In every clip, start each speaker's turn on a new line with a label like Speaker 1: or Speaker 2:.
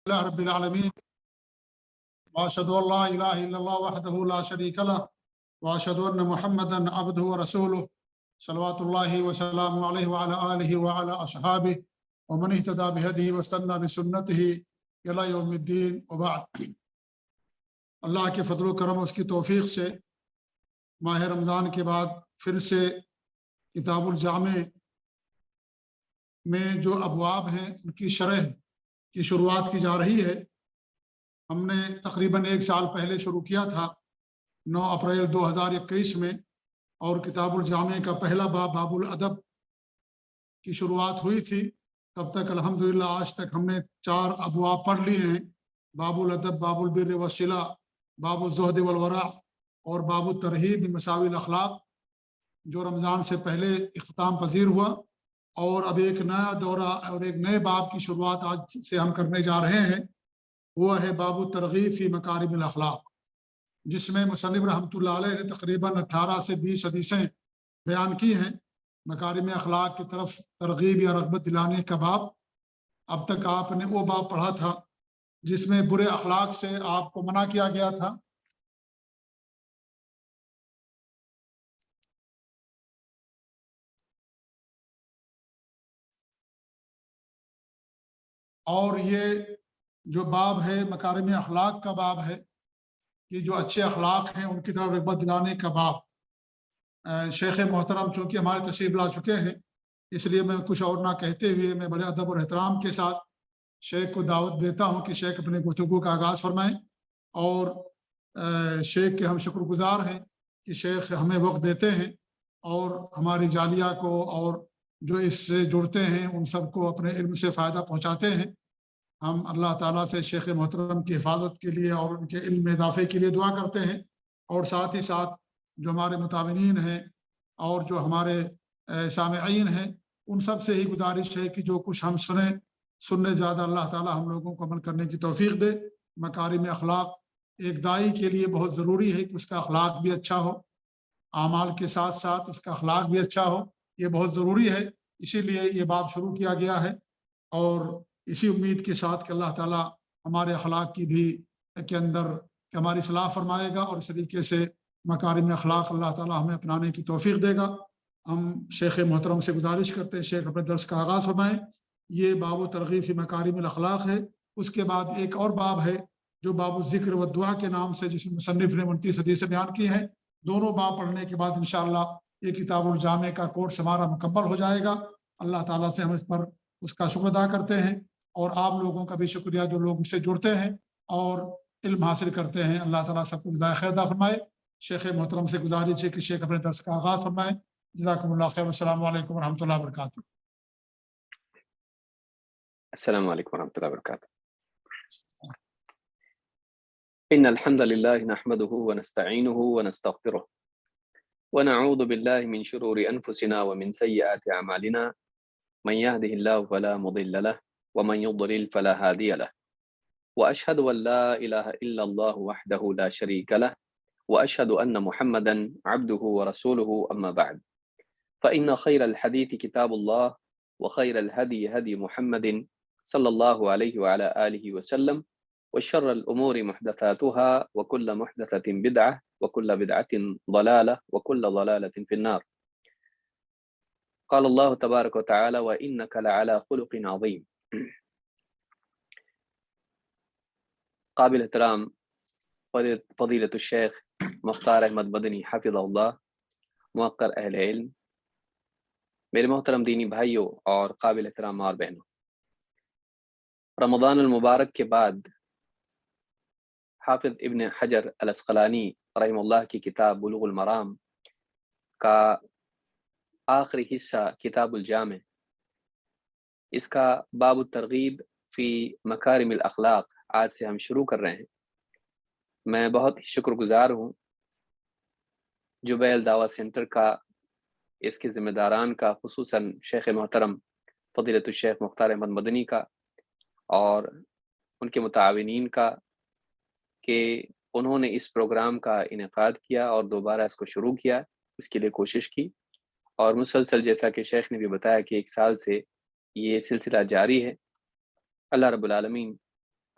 Speaker 1: لله رب العالمين واشهد ان لا اله الا الله وحده لا شريك له واشهد ان محمدا عبده ورسوله صلوات الله وسلامه عليه وعلى اله وعلى اصحابه ومن اهتدى بهديه واستنى بسنته الى يوم الدين وبعد. اللہ کے فضل و کرم اس کی توفیق سے ماہ رمضان کے بعد پھر سے کتاب الجامع میں جو ابواب ہیں ان کی شرح کی شروعات کی جا رہی ہے۔ ہم نے تقریباً 1 سال پہلے شروع کیا تھا 9 اپریل 2021 میں، اور کتاب الجامع کا پہلا باب باب الادب کی شروعات ہوئی تھی۔ تب تک الحمدللہ آج تک ہم نے 4 ابواب پڑھ لیے ہیں: باب الادب، باب البر والصلہ، باب الزہد والورع اور باب الترہیب بمساوی الاخلاق، جو رمضان سے پہلے اختتام پذیر ہوا۔ اور اب ایک نیا دورہ اور ایک نئے باب کی شروعات آج سے ہم کرنے جا رہے ہیں، وہ ہے باب الترغیب فی مکارم الاخلاق، جس میں مصنف رحمۃ اللہ علیہ نے تقریباً 18 سے 20 حدیثیں بیان کی ہیں مکارم اخلاق کی طرف ترغیب یا رغبت دلانے کا باب۔ اب تک آپ نے وہ باب پڑھا تھا جس میں برے اخلاق سے آپ کو منع کیا گیا تھا، اور یہ جو باب ہے مکارم اخلاق کا باب ہے کہ جو اچھے اخلاق ہیں ان کی طرف رغبت دلانے کا باب۔ شیخ محترم چونکہ ہمارے تشریف لا چکے ہیں، اس لیے میں کچھ اور نہ کہتے ہوئے میں بڑے ادب اور احترام کے ساتھ شیخ کو دعوت دیتا ہوں کہ شیخ اپنے گفتگو کا آغاز فرمائیں۔ اور شیخ کے ہم شکر گزار ہیں کہ شیخ ہمیں وقت دیتے ہیں اور ہماری جالیہ کو اور جو اس سے جڑتے ہیں ان سب کو اپنے علم سے فائدہ پہنچاتے ہیں۔ ہم اللہ تعالیٰ سے شیخ محترم کی حفاظت کے لیے اور ان کے علم میں اضافے کے لیے دعا کرتے ہیں، اور ساتھ ہی ساتھ جو ہمارے متابعین ہیں اور جو ہمارے سامعین ہیں ان سب سے ہی گزارش ہے کہ جو کچھ ہم سننے زیادہ اللہ تعالیٰ ہم لوگوں کو عمل کرنے کی توفیق دے۔ مکارم اخلاق ایک داعی کے لیے بہت ضروری ہے کہ اس کا اخلاق بھی اچھا ہو، اعمال کے ساتھ ساتھ اس کا اخلاق بھی اچھا ہو، یہ بہت ضروری ہے۔ اسی لیے یہ باب شروع کیا گیا ہے، اور اسی امید کے ساتھ کہ اللہ تعالیٰ ہمارے اخلاق کی بھی کے اندر کہ ہماری اصلاح فرمائے گا، اور اس طریقے سے مکارم اخلاق اللہ تعالیٰ ہمیں اپنانے کی توفیق دے گا۔ ہم شیخ محترم سے گزارش کرتے ہیں شیخ اپنے درس کا آغاز فرمائیں۔ یہ باب و ترغیب فی مکارم الاخلاق ہے۔ اس کے بعد ایک اور باب ہے جو باب الذکر و دعا کے نام سے، جس میں مصنف نے 29 حدیثیں بیان کی ہیں۔ دونوں باب پڑھنے کے بعد انشاءاللہ یہ کتاب الجامع کا کورس ہمارا مکمل ہو جائے گا۔ اللہ تعالیٰ سے ہم اس کا شکر ادا کرتے ہیں، اور آپ لوگوں کا بھی شکریہ جو لوگ اس سے جڑتے ہیں اور علم حاصل کرتے ہیں۔ اللہ تعالیٰ سب کو جزائے خیر عطا فرمائے۔ شیخ محترم سے گزارش ہے کہ شیخ اپنے درس کا آغاز فرمائیں۔ جزاکم اللہ خیر، السلام علیکم ورحمۃ اللہ وبرکاتہ۔
Speaker 2: السلام علیکم ورحمۃ اللہ وبرکاتہ۔ ان الحمد للہ نحمده ونستعینه ونستغفره ونعوذ باللہ من شرور انفسنا ومن سیئات اعمالنا، من يهده الله فلا مضل له ومن يضلل فلا هادي له، واشهد ان لا اله الا الله وحده لا شريك له، واشهد ان محمدا عبده ورسوله، اما بعد، فان خير الحديث كتاب الله، وخير الهدي هدي محمد صلى الله عليه وعلى آله وسلم، وشر الأمور محدثاتها، وكل محدثة بدعة، وكل بدعة ضلالة، وكل ضلالة في النار۔ قال الله تبارك وتعالى: وإنك لعلى خلق عظيم۔ قابل احترام فضیلۃ الشیخ مختار احمد مدنی حفظہ اللہ، موقر اہل علم، میرے محترم دینی بھائیوں اور قابل احترام اور بہنوں، رمضان المبارک کے بعد حافظ ابن حجر العسقلانی رحمہ اللہ کی کتاب بلوغ المرام کا آخری حصہ کتاب الجامع، اس کا باب الترغیب فی مکارم الاخلاق آج سے ہم شروع کر رہے ہیں۔ میں بہت ہی شکر گزار ہوں جبیل دعوت سینٹر کا، اس کے ذمہ داران کا، خصوصاً شیخ محترم فضیلۃ الشیخ مختار احمد مدنی کا اور ان کے متعاونین کا، کہ انہوں نے اس پروگرام کا انعقاد کیا اور دوبارہ اس کو شروع کیا، اس کے لیے کوشش کی، اور مسلسل جیسا کہ شیخ نے بھی بتایا کہ 1 سال سے یہ سلسلہ جاری ہے۔ اللہ رب العالمین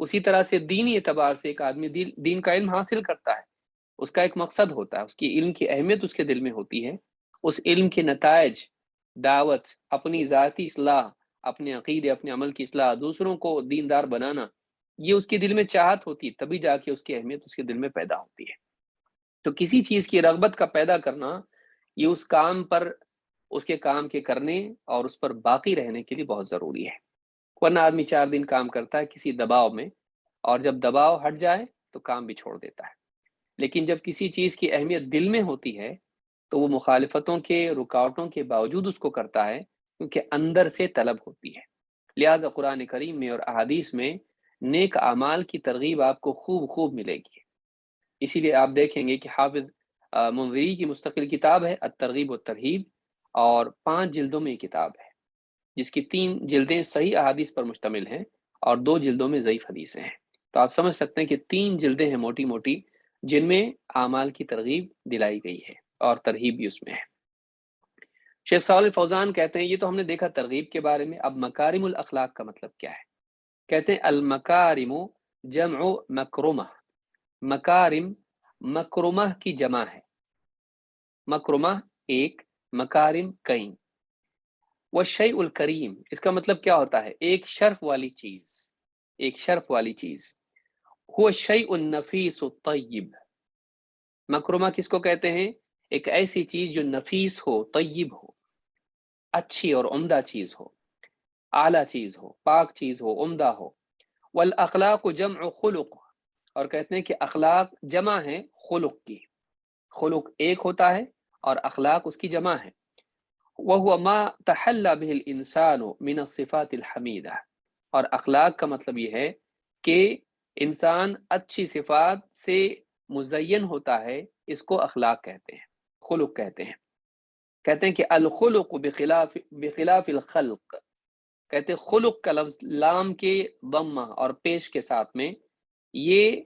Speaker 2: اسی طرح سے دینی اعتبار سے ایک آدمی دین کا علم حاصل کرتا ہے، اس کا ایک مقصد ہوتا ہے، اس کی علم کی اہمیت اس کے دل میں ہوتی ہے، اس علم کے نتائج، دعوت، اپنی ذاتی اصلاح، اپنے عقیدے، اپنے عمل کی اصلاح، دوسروں کو دیندار بنانا، یہ اس کے دل میں چاہت ہوتی ہے، تبھی جا کے اس کی اہمیت اس کے دل میں پیدا ہوتی ہے۔ تو کسی چیز کی رغبت کا پیدا کرنا، یہ اس کام پر، اس کے کام کے کرنے اور اس پر باقی رہنے کے لیے بہت ضروری ہے۔ ورنہ آدمی 4 دن کام کرتا ہے کسی دباؤ میں، اور جب دباؤ ہٹ جائے تو کام بھی چھوڑ دیتا ہے۔ لیکن جب کسی چیز کی اہمیت دل میں ہوتی ہے تو وہ مخالفتوں کے، رکاوٹوں کے باوجود اس کو کرتا ہے، کیونکہ اندر سے طلب ہوتی ہے۔ لہٰذا قرآن کریم میں اور احادیث میں نیک اعمال کی ترغیب آپ کو خوب خوب ملے گی۔ اسی لیے آپ دیکھیں گے کہ حافظ منذری کی مستقل کتاب ہے الترغیب والترہیب، اور 5 جلدوں میں یہ کتاب ہے، جس کی 3 جلدیں صحیح احادیث پر مشتمل ہیں اور 2 جلدوں میں ضعیف حدیثیں ہیں۔ تو آپ سمجھ سکتے ہیں کہ 3 جلدیں ہیں موٹی موٹی، جن میں اعمال کی ترغیب دلائی گئی ہے اور ترہیب بھی اس میں ہے۔ شیخ صالح فوزان کہتے ہیں، یہ تو ہم نے دیکھا ترغیب کے بارے میں، اب مکارم الاخلاق کا مطلب کیا ہے؟ کہتے ہیں المکارم جمع مکرمہ، مکارم مکرمہ کی جمع ہے، مکرمہ ایک، مکارم کئی۔ والشیء الکریم، اس کا مطلب کیا ہوتا ہے؟ ایک شرف والی چیز، ایک شرف والی چیز۔ هو الشیء النفیس الطیب، مکرمہ کس کو کہتے ہیں؟ ایک ایسی چیز جو نفیس ہو، طیب ہو، اچھی اور عمدہ چیز ہو، اعلیٰ چیز ہو، پاک چیز ہو، عمدہ ہو۔ والاخلاق جمع خلق، اور کہتے ہیں کہ اخلاق جمع ہے خلق کی، خلق ایک ہوتا ہے اور اخلاق اس کی جمع ہے۔ وهو ما تحلى به الانسان من الصفات الحمیدہ، اور اخلاق کا مطلب یہ ہے کہ انسان اچھی صفات سے مزین ہوتا ہے، اس کو اخلاق کہتے ہیں، خلق کہتے ہیں۔ کہتے ہیں کہ الخلق بخلاف الخلق، کہتے ہیں خلق کا لفظ لام کے ضمہ اور پیش کے ساتھ میں، یہ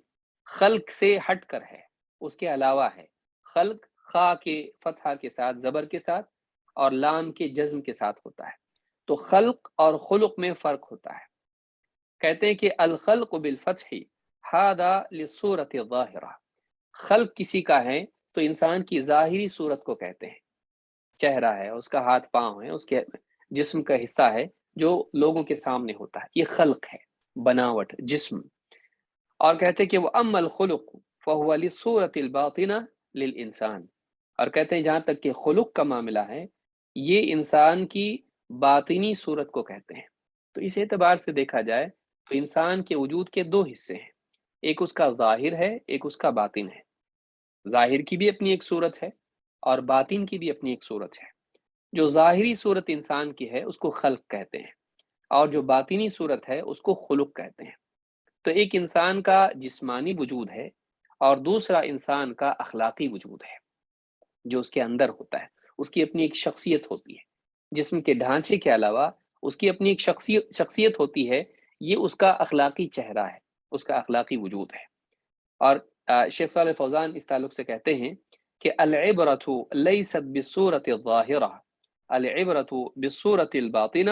Speaker 2: خلق سے ہٹ کر ہے، اس کے علاوہ ہے۔ خلق خا کے فتحہ کے ساتھ، زبر کے ساتھ، اور لام کے جزم کے ساتھ ہوتا ہے، تو خلق اور خلق میں فرق ہوتا ہے۔ کہتے ہیں کہ الخلق بالفتح ھذا للصورۃ الظاہرہ، خلق کسی کا ہے تو انسان کی ظاہری صورت کو کہتے ہیں، چہرہ ہے، اس کا ہاتھ پاؤں ہے، اس کے جسم کا حصہ ہے جو لوگوں کے سامنے ہوتا ہے، یہ خلق ہے، بناوٹ، جسم۔ اور کہتے ہیں کہ وہ اما الخلق فهو للصورۃ الباطنہ للانسان، اور کہتے ہیں جہاں تک کہ خلق کا معاملہ ہے، یہ انسان کی باطنی صورت کو کہتے ہیں۔ تو اس اعتبار سے دیکھا جائے تو انسان کے وجود کے 2 حصے ہیں، ایک اس کا ظاہر ہے، ایک اس کا باطن ہے۔ ظاہر کی بھی اپنی ایک صورت ہے اور باطن کی بھی اپنی ایک صورت ہے۔ جو ظاہری صورت انسان کی ہے اس کو خلق کہتے ہیں، اور جو باطنی صورت ہے اس کو خلق کہتے ہیں۔ تو ایک انسان کا جسمانی وجود ہے اور دوسرا انسان کا اخلاقی وجود ہے، جو اس کے اندر ہوتا ہے، اس کی اپنی ایک شخصیت ہوتی ہے، جسم کے ڈھانچے کے علاوہ اس کی اپنی ایک شخصیت ہوتی ہے، یہ اس کا اخلاقی چہرہ ہے، اس کا اخلاقی وجود ہے۔ اور شیخ صالح فوزان اس تعلق سے کہتے ہیں کہ العبرۃ لیست بالصورۃ الظاہرہ، العبرۃ بالصورۃ الباطنہ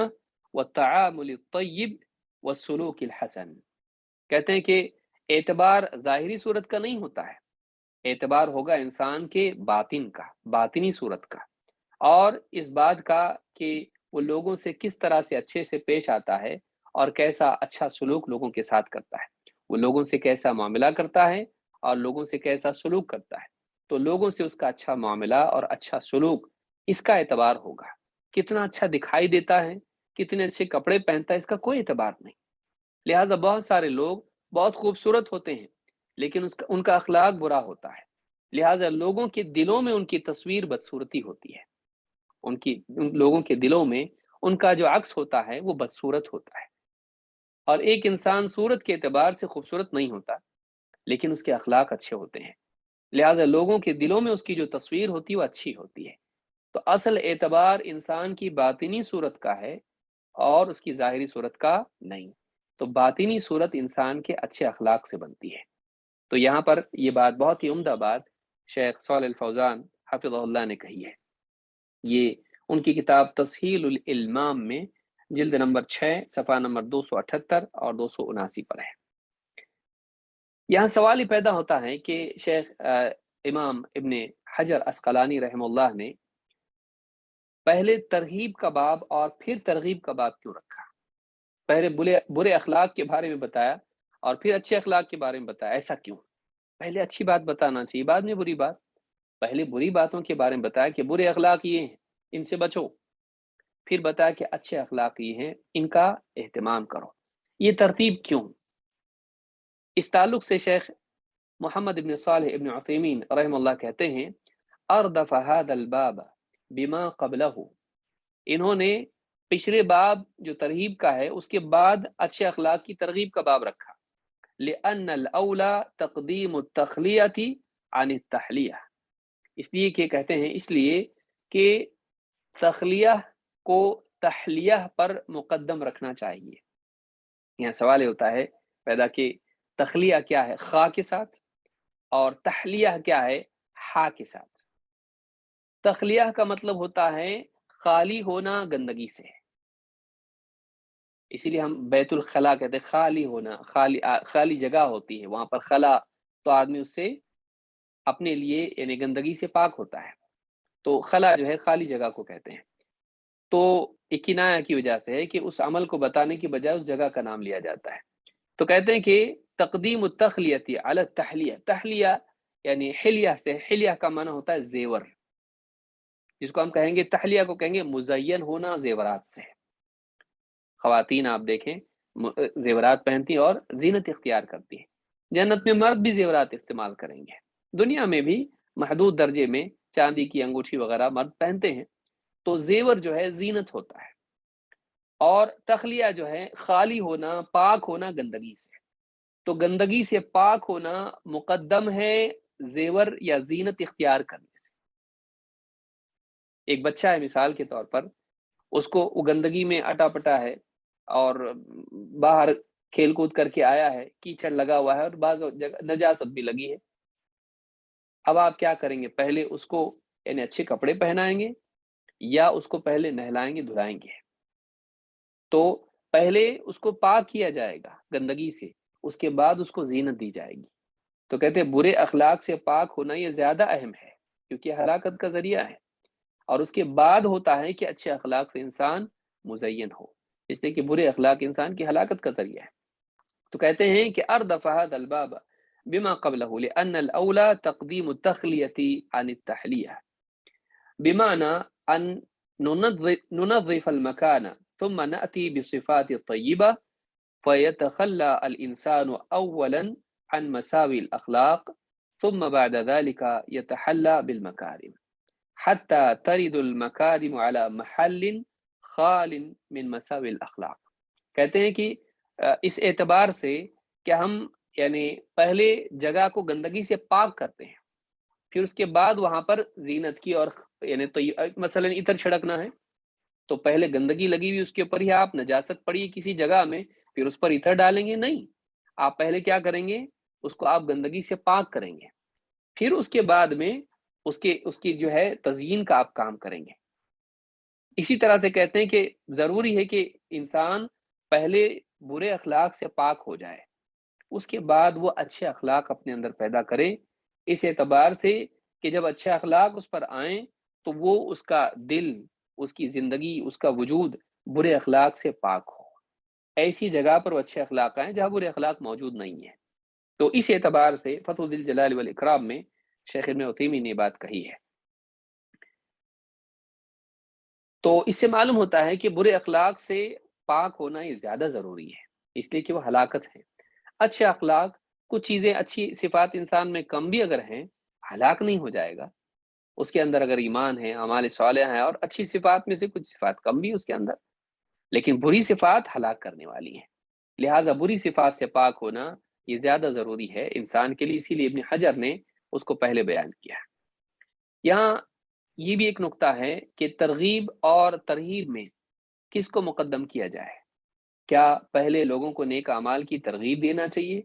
Speaker 2: والتعامل الطیب والسلوک الحسن۔ کہتے ہیں کہ اعتبار ظاہری صورت کا نہیں ہوتا ہے، اعتبار ہوگا انسان کے باطن کا، باطنی صورت کا، اور اس بات کا کہ وہ لوگوں سے کس طرح سے اچھے سے پیش آتا ہے اور کیسا اچھا سلوک لوگوں کے ساتھ کرتا ہے، وہ لوگوں سے کیسا معاملہ کرتا ہے اور لوگوں سے کیسا سلوک کرتا ہے۔ تو لوگوں سے اس کا اچھا معاملہ اور اچھا سلوک، اس کا اعتبار ہوگا۔ کتنا اچھا دکھائی دیتا ہے، کتنے اچھے کپڑے پہنتا ہے، اس کا کوئی اعتبار نہیں۔ لہٰذا بہت سارے لوگ بہت خوبصورت ہوتے ہیں لیکن ان کا اخلاق برا ہوتا ہے، لہٰذا لوگوں کے دلوں میں ان کی تصویر بدصورتی ہوتی ہے، ان لوگوں کے دلوں میں ان کا جو عکس ہوتا ہے وہ بدصورت ہوتا ہے۔ اور ایک انسان صورت کے اعتبار سے خوبصورت نہیں ہوتا لیکن اس کے اخلاق اچھے ہوتے ہیں، لہٰذا لوگوں کے دلوں میں اس کی جو تصویر ہوتی ہے وہ اچھی ہوتی ہے۔ تو اصل اعتبار انسان کی باطنی صورت کا ہے اور اس کی ظاہری صورت کا نہیں۔ تو باطنی صورت انسان کے اچھے اخلاق سے بنتی ہے۔ تو یہاں پر یہ بات، بہت ہی عمدہ بات شیخ صالح الفوزان حفظہ اللہ نے کہی ہے، یہ ان کی کتاب تسہیل الالمام میں جلد نمبر 6 صفحہ نمبر 278 اور 279 پر ہے۔ یہاں سوال ہی پیدا ہوتا ہے کہ شیخ امام ابن حجر عسقلانی رحمہ اللہ نے پہلے ترغیب کا باب اور پھر ترغیب کا باب کیوں رکھا؟ پہلے برے اخلاق کے بارے میں بتایا اور پھر اچھے اخلاق کے بارے میں بتایا، ایسا کیوں؟ پہلے اچھی بات بتانا چاہیے، بعد میں بری بات۔ پہلے بری باتوں کے بارے میں بتایا کہ برے اخلاق یہ ہیں، ان سے بچو، پھر بتایا کہ اچھے اخلاق یہ ہیں، ان کا اہتمام کرو۔ یہ ترتیب کیوں؟ اس تعلق سے شیخ محمد ابن صالح ابن عثیمین رحم اللہ کہتے ہیں اردف هذا الباب بما قبلہ، انہوں نے پچھلے باب جو ترغیب کا ہے اس کے بعد اچھے اخلاق کی ترغیب کا باب رکھا، لأن الاولا تقدیم التخلیۃ عن التحلیہ، اس لیے کہ کہتے ہیں اس لیے کہ تخلیہ کو تحلیہ پر مقدم رکھنا چاہیے۔ یہاں سوال ہوتا ہے پیدا کہ تخلیہ کیا ہے خا کے ساتھ اور تحلیہ کیا ہے ہا کے ساتھ؟ تخلیہ کا مطلب ہوتا ہے خالی ہونا گندگی سے، اسی لیے ہم بیت الخلا کہتے ہیں، خالی ہونا، خالی جگہ ہوتی ہے وہاں پر خلا، تو آدمی اس سے اپنے لیے یعنی گندگی سے پاک ہوتا ہے، تو خلا جو ہے خالی جگہ کو کہتے ہیں۔ تو ایک کنایہ کی وجہ سے ہے کہ اس عمل کو بتانے کی بجائے اس جگہ کا نام لیا جاتا ہے، تو کہتے ہیں کہ تقدیم التخلیۃ علی التحلیہ، تحلیہ یعنی حلیہ سے، حلیہ کا معنی ہوتا ہے زیور، جس کو ہم کہیں گے تحلیہ کو کہیں گے مزین ہونا زیورات سے۔ خواتین آپ دیکھیں زیورات پہنتی اور زینت اختیار کرتی ہیں، جنت میں مرد بھی زیورات استعمال کریں گے، دنیا میں بھی محدود درجے میں چاندی کی انگوٹھی وغیرہ مرد پہنتے ہیں، تو زیور جو ہے زینت ہوتا ہے، اور تخلیہ جو ہے خالی ہونا، پاک ہونا گندگی سے، تو گندگی سے پاک ہونا مقدم ہے زیور یا زینت اختیار کرنے سے۔ ایک بچہ ہے مثال کے طور پر، اس کو وہ گندگی میں اٹا پٹا ہے اور باہر کھیل کود کر کے آیا ہے، کیچڑ لگا ہوا ہے اور بعض جگہ نجاست بھی لگی ہے، اب آپ کیا کریں گے؟ پہلے اس کو یعنی اچھے کپڑے پہنائیں گے یا اس کو پہلے نہلائیں گے دھلائیں گے؟ تو پہلے اس کو پاک کیا جائے گا گندگی سے، اس کے بعد اس کو زینت دی جائے گی۔ تو کہتے ہیں برے اخلاق سے پاک ہونا یہ زیادہ اہم ہے کیونکہ ہلاکت کا ذریعہ ہے، اور اس کے بعد ہوتا ہے کہ اچھے اخلاق سے انسان مزین ہو، اس لیے کہ برے اخلاق انسان کی ہلاکت کا ذریعہ ہے۔ تو کہتے ہیں کہ اردف هذا الباب بما قبله لأن الاولى تقدیم التخلیۃ عن التحلیہ، بمعنى ان ننظف المكان ثم نأتي بصفات الطیبہ فيتخلى الانسان اولا عن مساوی الاخلاق ثم بعد ذلك يتحلى بالمكارم حتى ترد المكارم على محل خال من مساوی الاخلاق۔ کہتے ہیں کہ اس اعتبار سے کہ ہم یعنی پہلے جگہ کو گندگی سے پاک کرتے ہیں، پھر اس کے بعد وہاں پر زینت کی اور یعنی مثلا عطر چھڑکنا ہے تو پہلے گندگی لگی ہوئی اس کے اوپر ہی آپ نجاست پڑی کسی جگہ میں پھر اس پر عطر ڈالیں گے؟ نہیں، آپ پہلے کیا کریں گے؟ اس کو آپ گندگی سے پاک کریں گے، پھر اس کے بعد میں اس کی جو ہے تزیین کا آپ کام کریں گے۔ اسی طرح سے کہتے ہیں کہ ضروری ہے کہ انسان پہلے برے اخلاق سے پاک ہو جائے، اس کے بعد وہ اچھے اخلاق اپنے اندر پیدا کرے، اس اعتبار سے کہ جب اچھے اخلاق اس پر آئیں تو وہ اس کا دل، اس کی زندگی، اس کا وجود برے اخلاق سے پاک ہو، ایسی جگہ پر وہ اچھے اخلاق آئیں جہاں برے اخلاق موجود نہیں ہیں۔ تو اس اعتبار سے فتح ذی الجلال والاکرام میں شیخ ابن عثیمین نے بات کہی ہے۔ تو اس سے معلوم ہوتا ہے کہ برے اخلاق سے پاک ہونا یہ زیادہ ضروری ہے، اس لیے کہ وہ ہلاکت ہے۔ اچھے اخلاق، کچھ چیزیں اچھی صفات انسان میں کم بھی اگر ہیں ہلاک نہیں ہو جائے گا، اس کے اندر اگر ایمان ہے، اعمال صالحہ ہیں اور اچھی صفات میں سے کچھ صفات کم بھی اس کے اندر، لیکن بری صفات ہلاک کرنے والی ہیں، لہٰذا بری صفات سے پاک ہونا یہ زیادہ ضروری ہے انسان کے لیے، اسی لیے ابن حجر نے اس کو پہلے بیان کیا۔ یہاں یہ بھی ایک نقطہ ہے کہ ترغیب اور ترہیب میں کس کو مقدم کیا جائے؟ کیا پہلے لوگوں کو نیک اعمال کی ترغیب دینا چاہیے،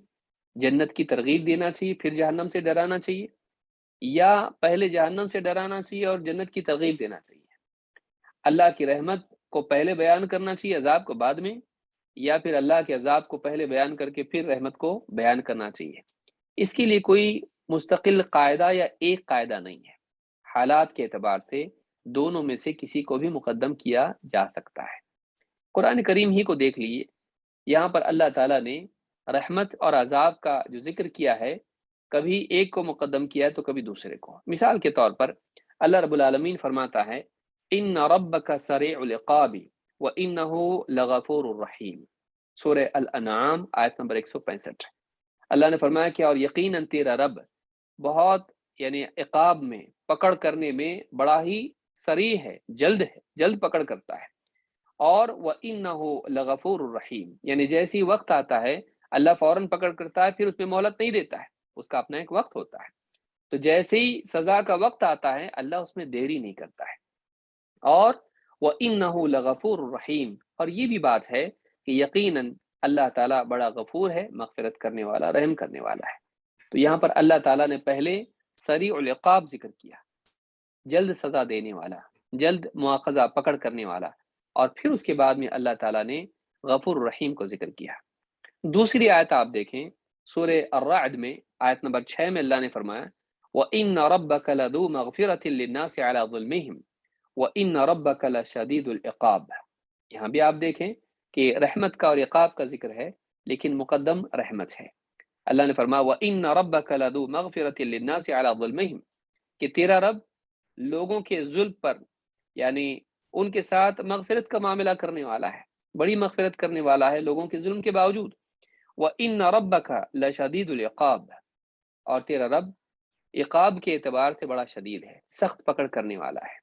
Speaker 2: جنت کی ترغیب دینا چاہیے، پھر جہنم سے ڈرانا چاہیے، یا پہلے جہنم سے ڈرانا چاہیے اور جنت کی ترغیب دینا چاہیے؟ اللہ کی رحمت کو پہلے بیان کرنا چاہیے، عذاب کو بعد میں، یا پھر اللہ کے عذاب کو پہلے بیان کر کے پھر رحمت کو بیان کرنا چاہیے؟ اس کے لیے کوئی مستقل قاعدہ یا ایک قاعدہ نہیں ہے، حالات کے اعتبار سے دونوں میں سے کسی کو بھی مقدم کیا جا سکتا ہے۔ قرآن کریم ہی کو دیکھ لیجیے، یہاں پر اللہ تعالیٰ نے رحمت اور عذاب کا جو ذکر کیا ہے، کبھی ایک کو مقدم کیا تو کبھی دوسرے کو۔ مثال کے طور پر اللہ رب العالمین فرماتا ہے ان ربک سریع العقاب وانہ لغفور الرحیم، سورہ الانعام آیت نمبر 165۔ اللہ نے فرمایا کہ اور یقیناً تیرا رب بہت یعنی عقاب میں، پکڑ کرنے میں بڑا ہی سریع ہے، جلد پکڑ کرتا ہے، اور وَإِنَّهُ لَغَفُورٌ الرحیم، یعنی جیسی وقت آتا ہے اللہ فوراً پکڑ کرتا ہے، پھر اس میں مہلت نہیں دیتا ہے، اس کا اپنا ایک وقت ہوتا ہے۔ تو جیسے ہی سزا کا وقت آتا ہے اللہ اس میں دیری نہیں کرتا ہے۔ اور وَإِنَّهُ لَغَفُورٌ الرحیم، اور یہ بھی بات ہے کہ یقیناً اللہ تعالیٰ بڑا غفور ہے، مغفرت کرنے والا، رحم کرنے والا ہے۔ تو یہاں پر اللہ تعالیٰ نے پہلے سریع العقاب ذکر کیا، جلد سزا دینے والا، جلد مواخذہ پکڑ کرنے والا، اور پھر اس کے بعد میں اللہ تعالیٰ نے غفور الرحیم کو ذکر کیا۔ دوسری آیت آپ دیکھیں سورہ الرعد میں آیت نمبر 6 میں اللہ نے فرمایا وَإِنَّ رَبَّكَ لَذُو مَغْفِرَةٍ لِلنَّاسِ عَلَى ظُلْمِهِمْ وَإِنَّ رَبَّكَ لَشَدِيدُ الْعِقَابِ۔ یہاں بھی آپ دیکھیں کہ رحمت کا اور عقاب کا ذکر ہے، لیکن مقدم رحمت ہے۔ اللہ نے فرمایا وَإِنَّ رَبَّكَ لَذُو مَغْفِرَةٍ لِلنَّاسِ عَلَى ظُلْمِهِمْ، کہ تیرا رب لوگوں کے ظلم پر یعنی ان کے ساتھ مغفرت کا معاملہ کرنے والا ہے، بڑی مغفرت کرنے والا ہے لوگوں کے ظلم کے باوجود۔ وَإِنَّ رَبَّكَ لَشَدِيدُ الْعِقَابِ، اور تیرا رب عقاب کے اعتبار سے بڑا شدید ہے، سخت پکڑ کرنے والا ہے۔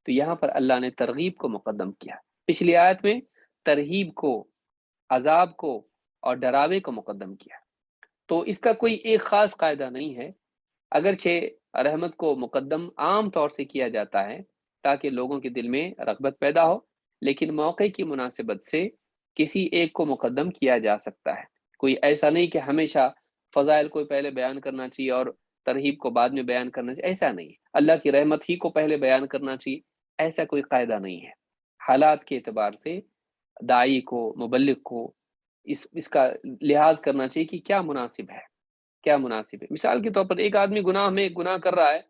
Speaker 2: تو یہاں پر اللہ نے ترغیب کو مقدم کیا، پچھلی آیت میں ترہیب کو، عذاب کو اور ڈراوے کو مقدم کیا۔ تو اس کا کوئی ایک خاص قاعدہ نہیں ہے، اگرچہ رحمت کو مقدم عام طور سے کیا جاتا ہے تاکہ لوگوں کے دل میں رغبت پیدا ہو، لیکن موقع کی مناسبت سے کسی ایک کو مقدم کیا جا سکتا ہے۔ کوئی ایسا نہیں کہ ہمیشہ فضائل کو پہلے بیان کرنا چاہیے اور ترہیب کو بعد میں بیان کرنا چاہیے، ایسا نہیں ہے۔ اللہ کی رحمت ہی کو پہلے بیان کرنا چاہیے، ایسا کوئی قاعدہ نہیں ہے۔ حالات کے اعتبار سے داعی کو، مبلغ کو اس کا لحاظ کرنا چاہیے کہ کیا مناسب ہے، کیا مناسب ہے۔ مثال کے طور پر ایک آدمی گناہ کر رہا ہے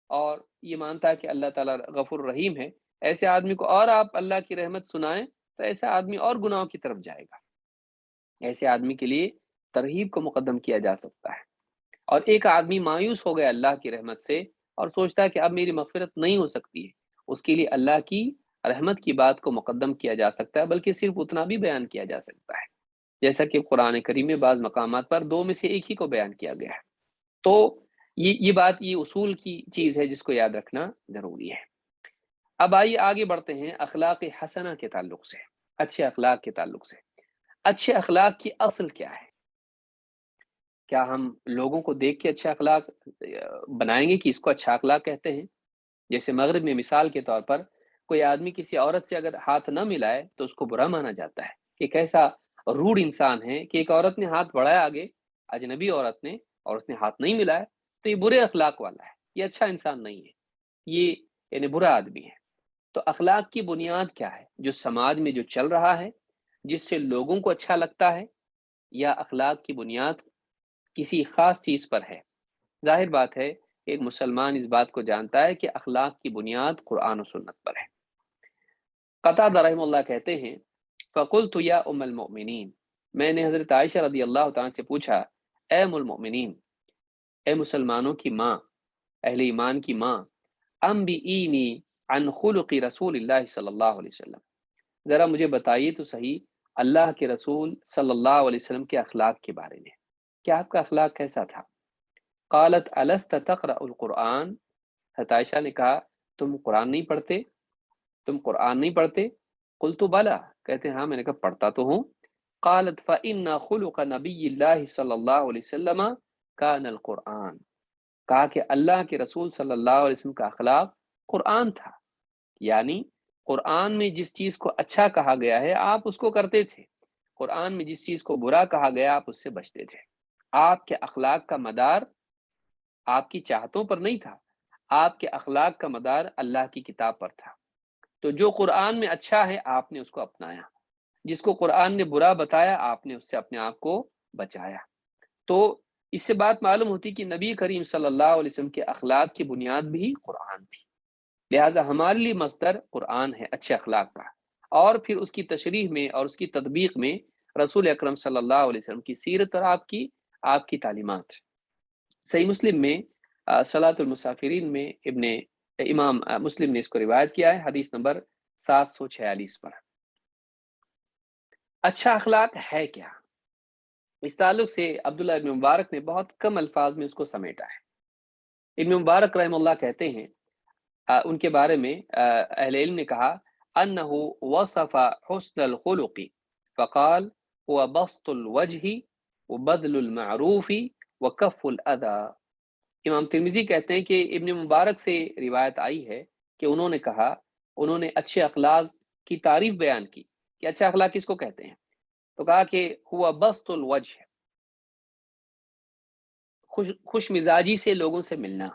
Speaker 2: اور یہ مانتا ہے کہ اللہ تعالیٰ غفور رحیم ہے، ایسے آدمی کو اور آپ اللہ کی رحمت سنائیں تو ایسا آدمی اور گناہوں کی طرف جائے گا۔ ایسے آدمی کے لیے ترہیب کو مقدم کیا جا سکتا ہے۔ اور ایک آدمی مایوس ہو گیا اللہ کی رحمت سے اور سوچتا ہے کہ اب میری مغفرت نہیں ہو سکتی ہے، اس کے لیے اللہ کی رحمت کی بات کو مقدم کیا جا سکتا ہے، بلکہ صرف اتنا بھی بیان کیا جا سکتا ہے جیسا کہ قرآن کریم میں بعض مقامات پر دو میں سے ایک ہی کو بیان کیا گیا ہے۔ تو یہ اصول کی چیز ہے جس کو یاد رکھنا ضروری ہے۔ اب آئیے آگے بڑھتے ہیں اخلاق حسنہ کے تعلق سے، اچھے اخلاق کے تعلق سے۔ اچھے اخلاق کی اصل کیا ہے؟ کیا ہم لوگوں کو دیکھ کے اچھے اخلاق بنائیں گے کہ اس کو اچھا اخلاق کہتے ہیں؟ جیسے مغرب میں مثال کے طور پر کوئی آدمی کسی عورت سے اگر ہاتھ نہ ملائے تو اس کو برا مانا جاتا ہے کہ کیسا روڈ انسان ہے کہ ایک عورت نے ہاتھ بڑھایا آگے، اجنبی عورت نے، اور اس نے ہاتھ نہیں ملایا، تو یہ برے اخلاق والا ہے، یہ اچھا انسان نہیں ہے، یہ یعنی برا آدمی ہے۔ تو اخلاق کی بنیاد کیا ہے؟ جو سماج میں جو چل رہا ہے، جس سے لوگوں کو اچھا لگتا ہے، یا اخلاق کی بنیاد کسی خاص چیز پر ہے؟ ظاہر بات ہے ایک مسلمان اس بات کو جانتا ہے کہ اخلاق کی بنیاد قرآن و سنت پر ہے۔ قتادہ رحمہ اللہ کہتے ہیں فقلت یا ام المؤمنین، میں نے حضرت عائشہ رضی اللہ تعالیٰ سے پوچھا اے ام المؤمنین، اے مسلمانوں کی ماں، اہل ایمان کی ماں، انبئینی عن خلق رسول اللہ صلی اللہ علیہ وسلم، ذرا مجھے بتائیے تو صحیح اللہ کے رسول صلی اللہ علیہ وسلم کے اخلاق کے بارے میں، کہ آپ کا اخلاق کیسا تھا؟ قالت الست تقرأ القرآن، حضرت عائشہ نے کہا تم قرآن نہیں پڑھتے، تم قرآن نہیں پڑھتے؟ قلت بلا، کہتے ہیں ہاں میں نے کہا پڑھتا تو ہوں۔ قالت فإن خلق نبی اللہ صلی اللہ علیہ وسلم کان القرآن، کہا کہ اللہ کے رسول صلی اللہ علیہ وسلم کا اخلاق قرآن تھا، یعنی قرآن میں جس چیز کو اچھا کہا گیا ہے آپ اس کو کرتے تھے، قرآن میں جس چیز کو برا کہا گیا آپ اس سے بچتے تھے۔ آپ کے اخلاق کا مدار آپ کی چاہتوں پر نہیں تھا، آپ کے اخلاق کا مدار اللہ کی کتاب پر تھا۔ تو جو قرآن میں اچھا ہے آپ نے اس کو اپنایا، جس کو قرآن نے برا بتایا آپ نے اس سے اپنے آپ کو بچایا۔ تو اس سے بات معلوم ہوتی کہ نبی کریم صلی اللہ علیہ وسلم کے اخلاق کی بنیاد بھی قرآن تھی، لہٰذا ہمارے لیے مصدر قرآن ہے اچھے اخلاق کا، اور پھر اس کی تشریح میں اور اس کی تطبیق میں رسول اکرم صلی اللہ علیہ وسلم کی سیرت اور آپ کی تعلیمات۔ صحیح مسلم میں صلاۃ المسافرین میں امام مسلم نے اس کو روایت کیا ہے، حدیث نمبر 746 پر۔ اچھا اخلاق ہے کیا؟ اس تعلق سے عبداللہ ابن مبارک نے بہت کم الفاظ میں اس کو سمیٹا ہے۔ ابن مبارک رحمہ اللہ کہتے ہیں ان کے بارے میں اہل علم نے کہا انہ وصف حسن الخلق فقال هو بسط الوجه وبذل المعروف وکف الاذى۔ امام ترمذی کہتے ہیں کہ ابن مبارک سے روایت آئی ہے کہ انہوں نے اچھے اخلاق کی تعریف بیان کی کہ اچھا اخلاق کس کو کہتے ہیں، تو کہا کہ ہوا بسط الوجہ، خوش مزاجی سے لوگوں سے ملنا،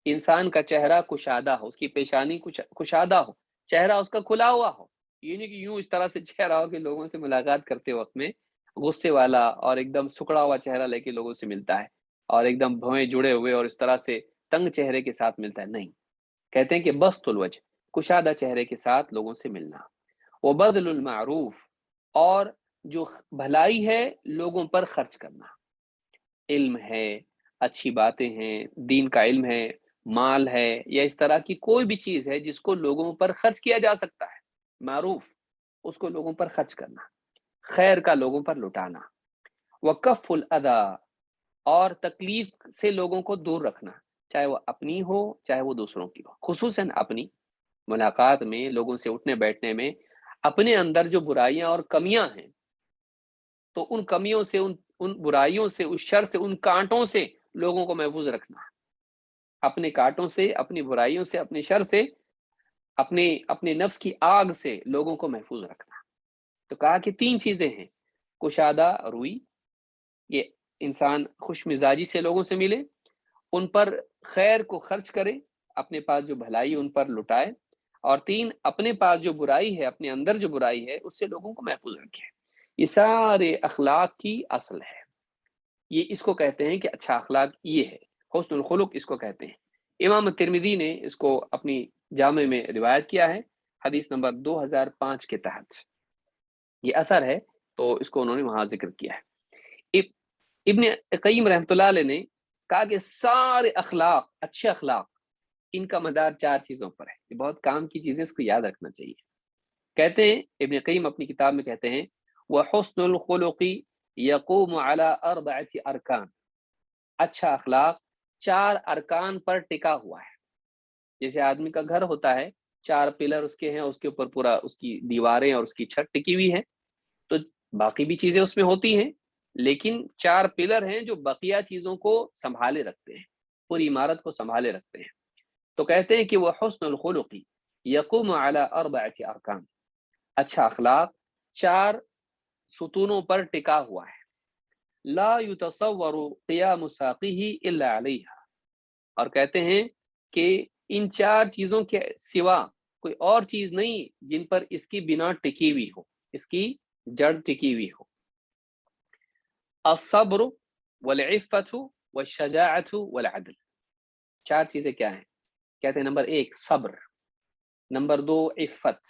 Speaker 2: انسان کا چہرہ کشادہ ہو، اس کی پیشانی کشادہ ہو، چہرہ اس کا کھلا ہوا ہو، یہ نہیں کہ یوں اس طرح سے چہرہ ہو کہ لوگوں سے ملاقات کرتے وقت میں غصے والا اور ایک دم سکڑا ہوا چہرہ لے کے لوگوں سے ملتا ہے اور ایک دم بھویں جڑے ہوئے اور اس طرح سے تنگ چہرے کے ساتھ ملتا ہے، نہیں، کہتے ہیں کہ بسط الوجہ، کشادہ چہرے کے ساتھ لوگوں سے ملنا، وبذل المعروف، اور جو بھلائی ہے لوگوں پر خرچ کرنا، علم ہے، اچھی باتیں ہیں، دین کا علم ہے، مال ہے، یا اس طرح کی کوئی بھی چیز ہے جس کو لوگوں پر خرچ کیا جا سکتا ہے، معروف، اس کو لوگوں پر خرچ کرنا، خیر کا لوگوں پر لٹانا، وکف الاذی، اور تکلیف سے لوگوں کو دور رکھنا، چاہے وہ اپنی ہو چاہے وہ دوسروں کی ہو، خصوصاً اپنی ملاقات میں لوگوں سے اٹھنے بیٹھنے میں اپنے اندر جو برائیاں اور کمیاں ہیں تو ان کمیوں سے ان برائیوں سے، اس شر سے، ان کانٹوں سے لوگوں کو محفوظ رکھنا، اپنے کانٹوں سے، اپنی برائیوں سے، اپنے شر سے، اپنے نفس کی آگ سے لوگوں کو محفوظ رکھنا۔ تو کہا کہ 3 چیزیں ہیں، کشادہ روئی، یہ انسان خوش مزاجی سے لوگوں سے ملے، ان پر خیر کو خرچ کرے، اپنے پاس جو بھلائی ان پر لٹائے، اور 3 اپنے پاس جو برائی ہے، اپنے اندر جو برائی ہے اس سے لوگوں کو محفوظ رکھے۔ یہ سارے اخلاق کی اصل ہے، یہ اس کو کہتے ہیں کہ اچھا اخلاق یہ ہے، حسن الخلق اس کو کہتے ہیں۔ امام ترمذی نے اس کو اپنی جامع میں روایت کیا ہے، حدیث نمبر 2005 کے تحت یہ اثر ہے، تو اس کو انہوں نے وہاں ذکر کیا ہے۔ ابن قیم رحمۃ اللہ علیہ نے کہا کہ سارے اخلاق، اچھے اخلاق، ان کا مدار 4 چیزوں پر ہے، یہ بہت کام کی چیزیں، اس کو یاد رکھنا چاہیے۔ کہتے ہیں ابن قیم اپنی کتاب میں کہتے ہیں وحسن الخلق یقوم علی 4 ارکان، اچھا اخلاق 4 ارکان پر ٹکا ہوا ہے۔ جیسے آدمی کا گھر ہوتا ہے، 4 پلر اس کے ہیں، اس کے اوپر پورا اس کی دیواریں اور اس کی چھت ٹکی ہوئی ہے، تو باقی بھی چیزیں اس میں ہوتی ہیں، لیکن 4 پلر ہیں جو بقیہ چیزوں کو سنبھالے رکھتے ہیں، پوری عمارت کو سنبھالے رکھتے ہیں۔ تو کہتے ہیں کہ وہ حسن الخلق یقوم علی 4 ارکان، اچھا اخلاق 4 ستونوں پر ٹکا ہوا ہے، لا یتصور قیام ساقہ الا علیہا، اور کہتے ہیں کہ ان 4 چیزوں کے سوا کوئی اور چیز نہیں جن پر اس کی بنا ٹکی ہوئی ہو، اس کی جڑ ٹکی ہوئی ہو۔ الصبر والعفت والشجاعت والعدل، 4 چیزیں کیا ہیں؟ کہتے ہیں نمبر 1 صبر، نمبر 2 عفت،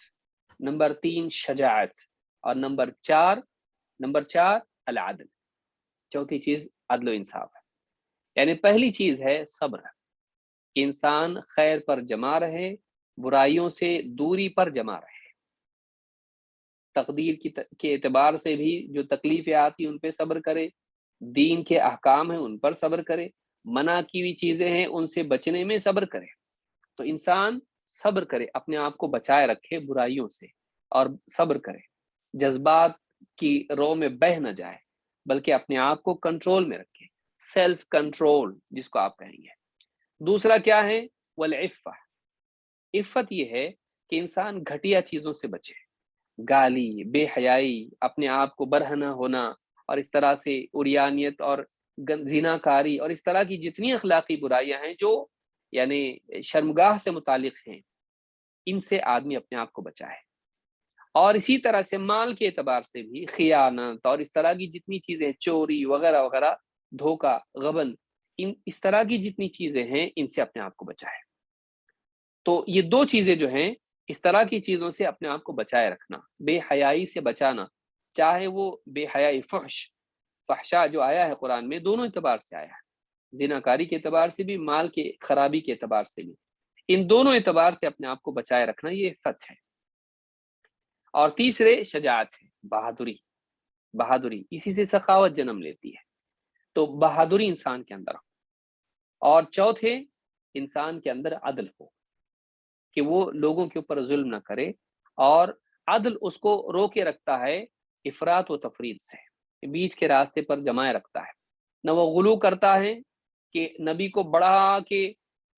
Speaker 2: نمبر 3 شجاعت، اور نمبر 4 العدل، چوتھی چیز عدل و انصاف ہے۔ یعنی پہلی چیز ہے صبر، انسان خیر پر جمع رہے، برائیوں سے دوری پر جمع رہے، تقدیر کے اعتبار سے بھی جو تکلیفیں آتی ان پہ صبر کرے، دین کے احکام ہیں ان پر صبر کرے، منع کی ہوئی چیزیں ہیں ان سے بچنے میں صبر کرے۔ تو انسان صبر کرے، اپنے آپ کو بچائے رکھے برائیوں سے، اور صبر کرے، جذبات کی رو میں بہہ نہ جائے، بلکہ اپنے آپ کو کنٹرول میں رکھے، سیلف کنٹرول جس کو آپ کہیں گے۔ دوسرا کیا ہے؟ والعفہ، عفت یہ ہے کہ انسان گھٹیا چیزوں سے بچے، گالی، بے حیائی، اپنے آپ کو برہنہ ہونا، اور اس طرح سے عریانیت اور زناکاری اور اس طرح کی جتنی اخلاقی برائیاں ہیں جو یعنی شرمگاہ سے متعلق ہیں، ان سے آدمی اپنے آپ کو بچائے۔ اور اسی طرح سے مال کے اعتبار سے بھی خیانت اور اس طرح کی جتنی چیزیں، چوری وغیرہ وغیرہ، دھوکہ، غبن، اس طرح کی جتنی چیزیں ہیں ان سے اپنے آپ کو بچائے۔ تو یہ دو چیزیں جو ہیں، اس طرح کی چیزوں سے اپنے آپ کو بچائے رکھنا، بے حیائی سے بچانا، چاہے وہ بے حیائی فحشا جو آیا ہے قرآن میں، دونوں اعتبار سے آیا ہے، زناکاری کے اعتبار سے بھی، مال کے خرابی کے اعتبار سے بھی، ان دونوں اعتبار سے اپنے آپ کو بچائے رکھنا یہ عفت ہے۔ اور تیسرے شجاعت ہے، بہادری اسی سے سخاوت جنم لیتی ہے، تو بہادری انسان کے اندر ہو۔ اور چوتھے، انسان کے اندر عدل ہو کہ وہ لوگوں کے اوپر ظلم نہ کرے، اور عدل اس کو روکے رکھتا ہے افراط و تفرید سے، بیچ کے راستے پر جمائے رکھتا ہے، نہ وہ غلو کرتا ہے کہ نبی کو بڑھا کے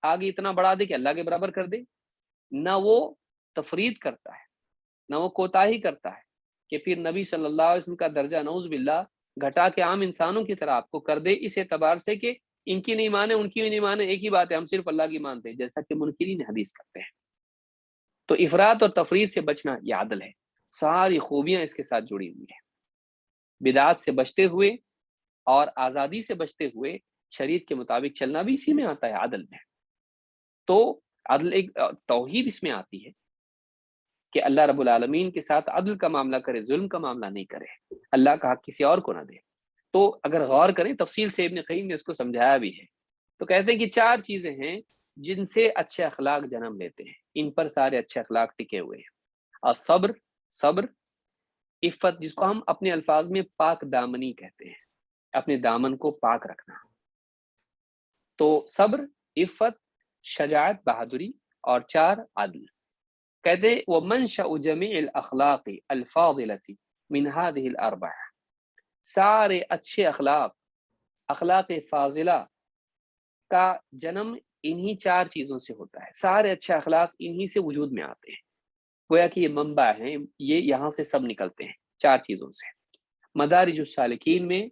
Speaker 2: آگے اتنا بڑھا دے کہ اللہ کے برابر کر دے، نہ وہ تفرید کرتا ہے، نہ وہ کوتاہی کرتا ہے کہ پھر نبی صلی اللہ علیہ وسلم کا درجہ نعوذ باللہ گھٹا کے عام انسانوں کی طرح آپ کو کر دے، اس اعتبار سے کہ ان کی نہیں مانے، ان کی بھی نہیں مانے، ایک ہی بات ہے، ہم صرف اللہ کی مانتے ہیں، جیسا کہ منکرین حدیث کرتے ہیں۔ تو افراط اور تفرید سے بچنا یہ عدل ہے، ساری خوبیاں اس کے ساتھ جڑی ہوئی ہیں، بدعات سے بچتے ہوئے اور آزادی سے بچتے ہوئے شریعت کے مطابق چلنا بھی اسی میں آتا ہے، عدل میں۔ تو عدل ایک توحید اس میں آتی ہے کہ اللہ رب العالمین کے ساتھ عدل کا معاملہ کرے، ظلم کا معاملہ نہیں کرے، اللہ کا حق کسی اور کو نہ دے۔ تو اگر غور کریں تفصیل سے ابن قیم نے اس کو سمجھایا بھی ہے، تو کہتے ہیں کہ 4 چیزیں ہیں جن سے اچھے اخلاق جنم لیتے ہیں، ان پر سارے اچھے اخلاق ٹکے ہوئے ہیں۔ اور صبر، عفت جس کو ہم اپنے الفاظ میں پاک دامنی کہتے ہیں، اپنے دامن کو پاک رکھنا، تو صبر، عفت، شجاعت بہادری، اور 4 عدل۔ کہتے وَمَنْشَأُ جَمِيعِ الْأَخْلَاقِ الْفَاضِلَةِ مِنْ هَذِهِ الْأَرْبَعِ، سارے اچھے اخلاق فاضلہ کا جنم انہی 4 چیزوں سے ہوتا ہے، سارے اچھے اخلاق انہی سے وجود میں آتے ہیں، گویا کہ یہ منبع ہیں، یہ یہاں سے سب نکلتے ہیں 4 چیزوں سے۔ مدارج السالکین میں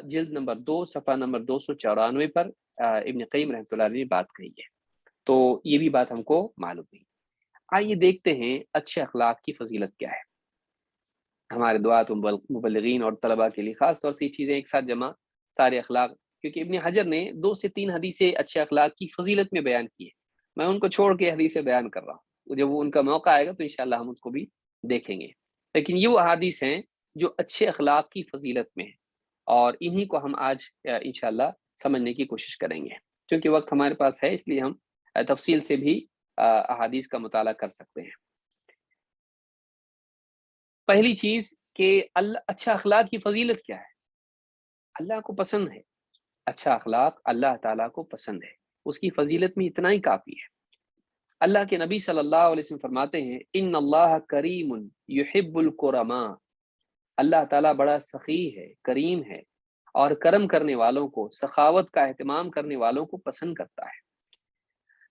Speaker 2: جلد نمبر 2 صفحہ نمبر 294 پر ابن قیم رحمۃ اللہ علیہ نے بات کہی ہے، تو یہ بھی بات ہم کو معلوم ہوئی۔ آئیے دیکھتے ہیں اچھے اخلاق کی فضیلت کیا ہے۔ ہمارے دعات مبلغین اور طلباء کے لیے خاص طور سے یہ چیزیں ایک ساتھ جمع، سارے اخلاق، کیونکہ ابن حجر نے 2 سے 3 حدیثیں اچھے اخلاق کی فضیلت میں بیان کی ہے، میں ان کو چھوڑ کے حدیثیں بیان کر رہا ہوں، جب وہ ان کا موقع آئے گا تو انشاءاللہ ہم اس کو بھی دیکھیں گے، لیکن یہ وہ احادیث ہیں جو اچھے اخلاق کی فضیلت میں ہیں، اور انہی کو ہم آج انشاءاللہ سمجھنے کی کوشش کریں گے، کیونکہ وقت ہمارے پاس ہے، اس لیے ہم تفصیل سے بھی احادیث کا مطالعہ کر سکتے ہیں۔ پہلی چیز کہ اچھا اخلاق کی فضیلت کیا ہے؟ اللہ کو پسند ہے، اچھا اخلاق اللہ تعالیٰ کو پسند ہے، اس کی فضیلت میں اتنا ہی کافی ہے۔ اللہ کے نبی صلی اللہ علیہ وسلم فرماتے ہیں ان اللہ کریم یحب الکرماء، اللہ تعالیٰ بڑا سخی ہے، کریم ہے، اور کرم کرنے والوں کو، سخاوت کا اہتمام کرنے والوں کو پسند کرتا ہے۔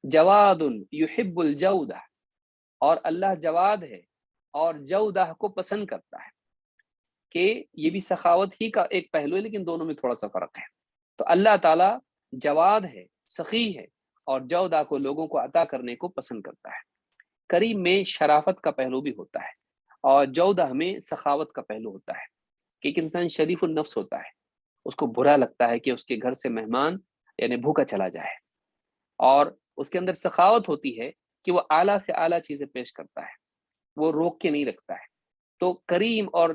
Speaker 2: جواد یحب الجودہ، اور اللہ جواد ہے اور جودہ کو پسند کرتا ہے، کہ یہ بھی سخاوت ہی کا ایک پہلو ہے لیکن دونوں میں تھوڑا سا فرق ہے۔ تو اللہ تعالیٰ جواد ہے، سخی ہے، اور جودہ کو لوگوں کو عطا کرنے کو پسند کرتا ہے۔ کریم میں شرافت کا پہلو بھی ہوتا ہے، اور جودہ میں سخاوت کا پہلو ہوتا ہے، کہ ایک انسان شریف النفس ہوتا ہے، اس کو برا لگتا ہے کہ اس کے گھر سے مہمان یعنی بھوکا چلا جائے، اور اس کے اندر سخاوت ہوتی ہے کہ وہ اعلیٰ سے اعلیٰ چیزیں پیش کرتا ہے، وہ روک کے نہیں رکھتا ہے۔ تو کریم اور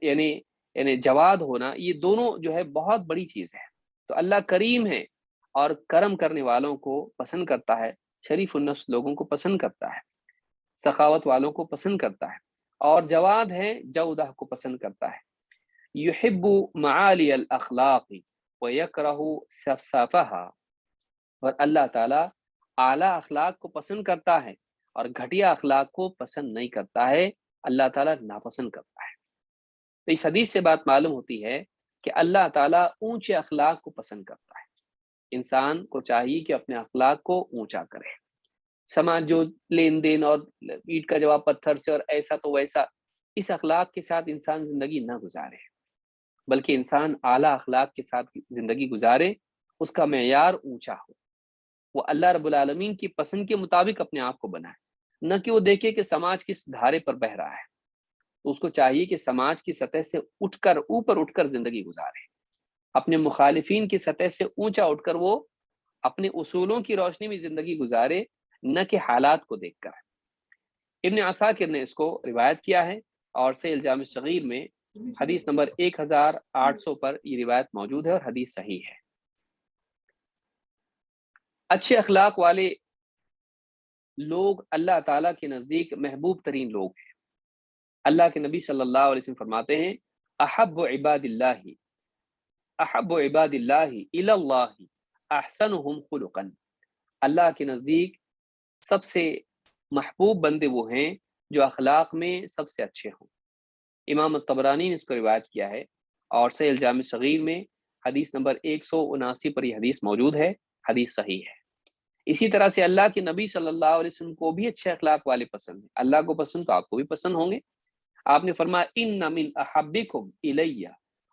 Speaker 2: یعنی جواد ہونا، یہ دونوں جو ہے بہت بڑی چیز ہے۔ تو اللہ کریم ہے اور کرم کرنے والوں کو پسند کرتا ہے، شریف النفس لوگوں کو پسند کرتا ہے، سخاوت والوں کو پسند کرتا ہے، اور جواد ہے، جودہ کو پسند کرتا ہے۔ یحب معالی الاخلاق ویکرہ سفسافہا، اور اللہ تعالیٰ اعلیٰ اخلاق کو پسند کرتا ہے اور گھٹیا اخلاق کو پسند نہیں کرتا ہے، اللہ تعالیٰ ناپسند کرتا ہے۔ تو اس حدیث سے بات معلوم ہوتی ہے کہ اللہ تعالیٰ اونچے اخلاق کو پسند کرتا ہے، انسان کو چاہیے کہ اپنے اخلاق کو اونچا کرے۔ سماج جو لین دین اور اینٹ کا جواب پتھر سے اور ایسا تو ویسا، اس اخلاق کے ساتھ انسان زندگی نہ گزارے، بلکہ انسان اعلیٰ اخلاق کے ساتھ زندگی گزارے، اس کا معیار اونچا ہو، وہ اللہ رب العالمین کی پسند کے مطابق اپنے آپ کو بنائے، نہ کہ وہ دیکھے کہ سماج کس دھارے پر بہہ رہا ہے، تو اس کو چاہیے کہ سماج کی سطح سے اوپر اٹھ کر زندگی گزارے، اپنے مخالفین کی سطح سے اونچا اٹھ کر وہ اپنے اصولوں کی روشنی میں زندگی گزارے، نہ کہ حالات کو دیکھ کر۔ ابن عساکر نے اس کو روایت کیا ہے، اور صحیح الجامع الصغیر میں حدیث نمبر 1800 پر یہ روایت موجود ہے اور حدیث صحیح ہے۔ اچھے اخلاق والے لوگ اللہ تعالیٰ کے نزدیک محبوب ترین لوگ ہیں۔ اللہ کے نبی صلی اللہ علیہ وسلم فرماتے ہیں، احب عباد اللہ الی اللہ احسنہم خلقا، اللہ کے نزدیک سب سے محبوب بندے وہ ہیں جو اخلاق میں سب سے اچھے ہوں۔ امام الطبرانی نے اس کو روایت کیا ہے، اور صحیح الجامع صغیر میں حدیث نمبر 179 پر یہ حدیث موجود ہے، حدیث صحیح ہے۔ اسی طرح سے اللہ کے نبی صلی اللہ علیہ وسلم کو بھی اچھے اخلاق والے پسند ہیں۔ اللہ کو پسند تو آپ کو بھی پسند ہوں گے۔ آپ نے فرمایا، ان من احبکم الی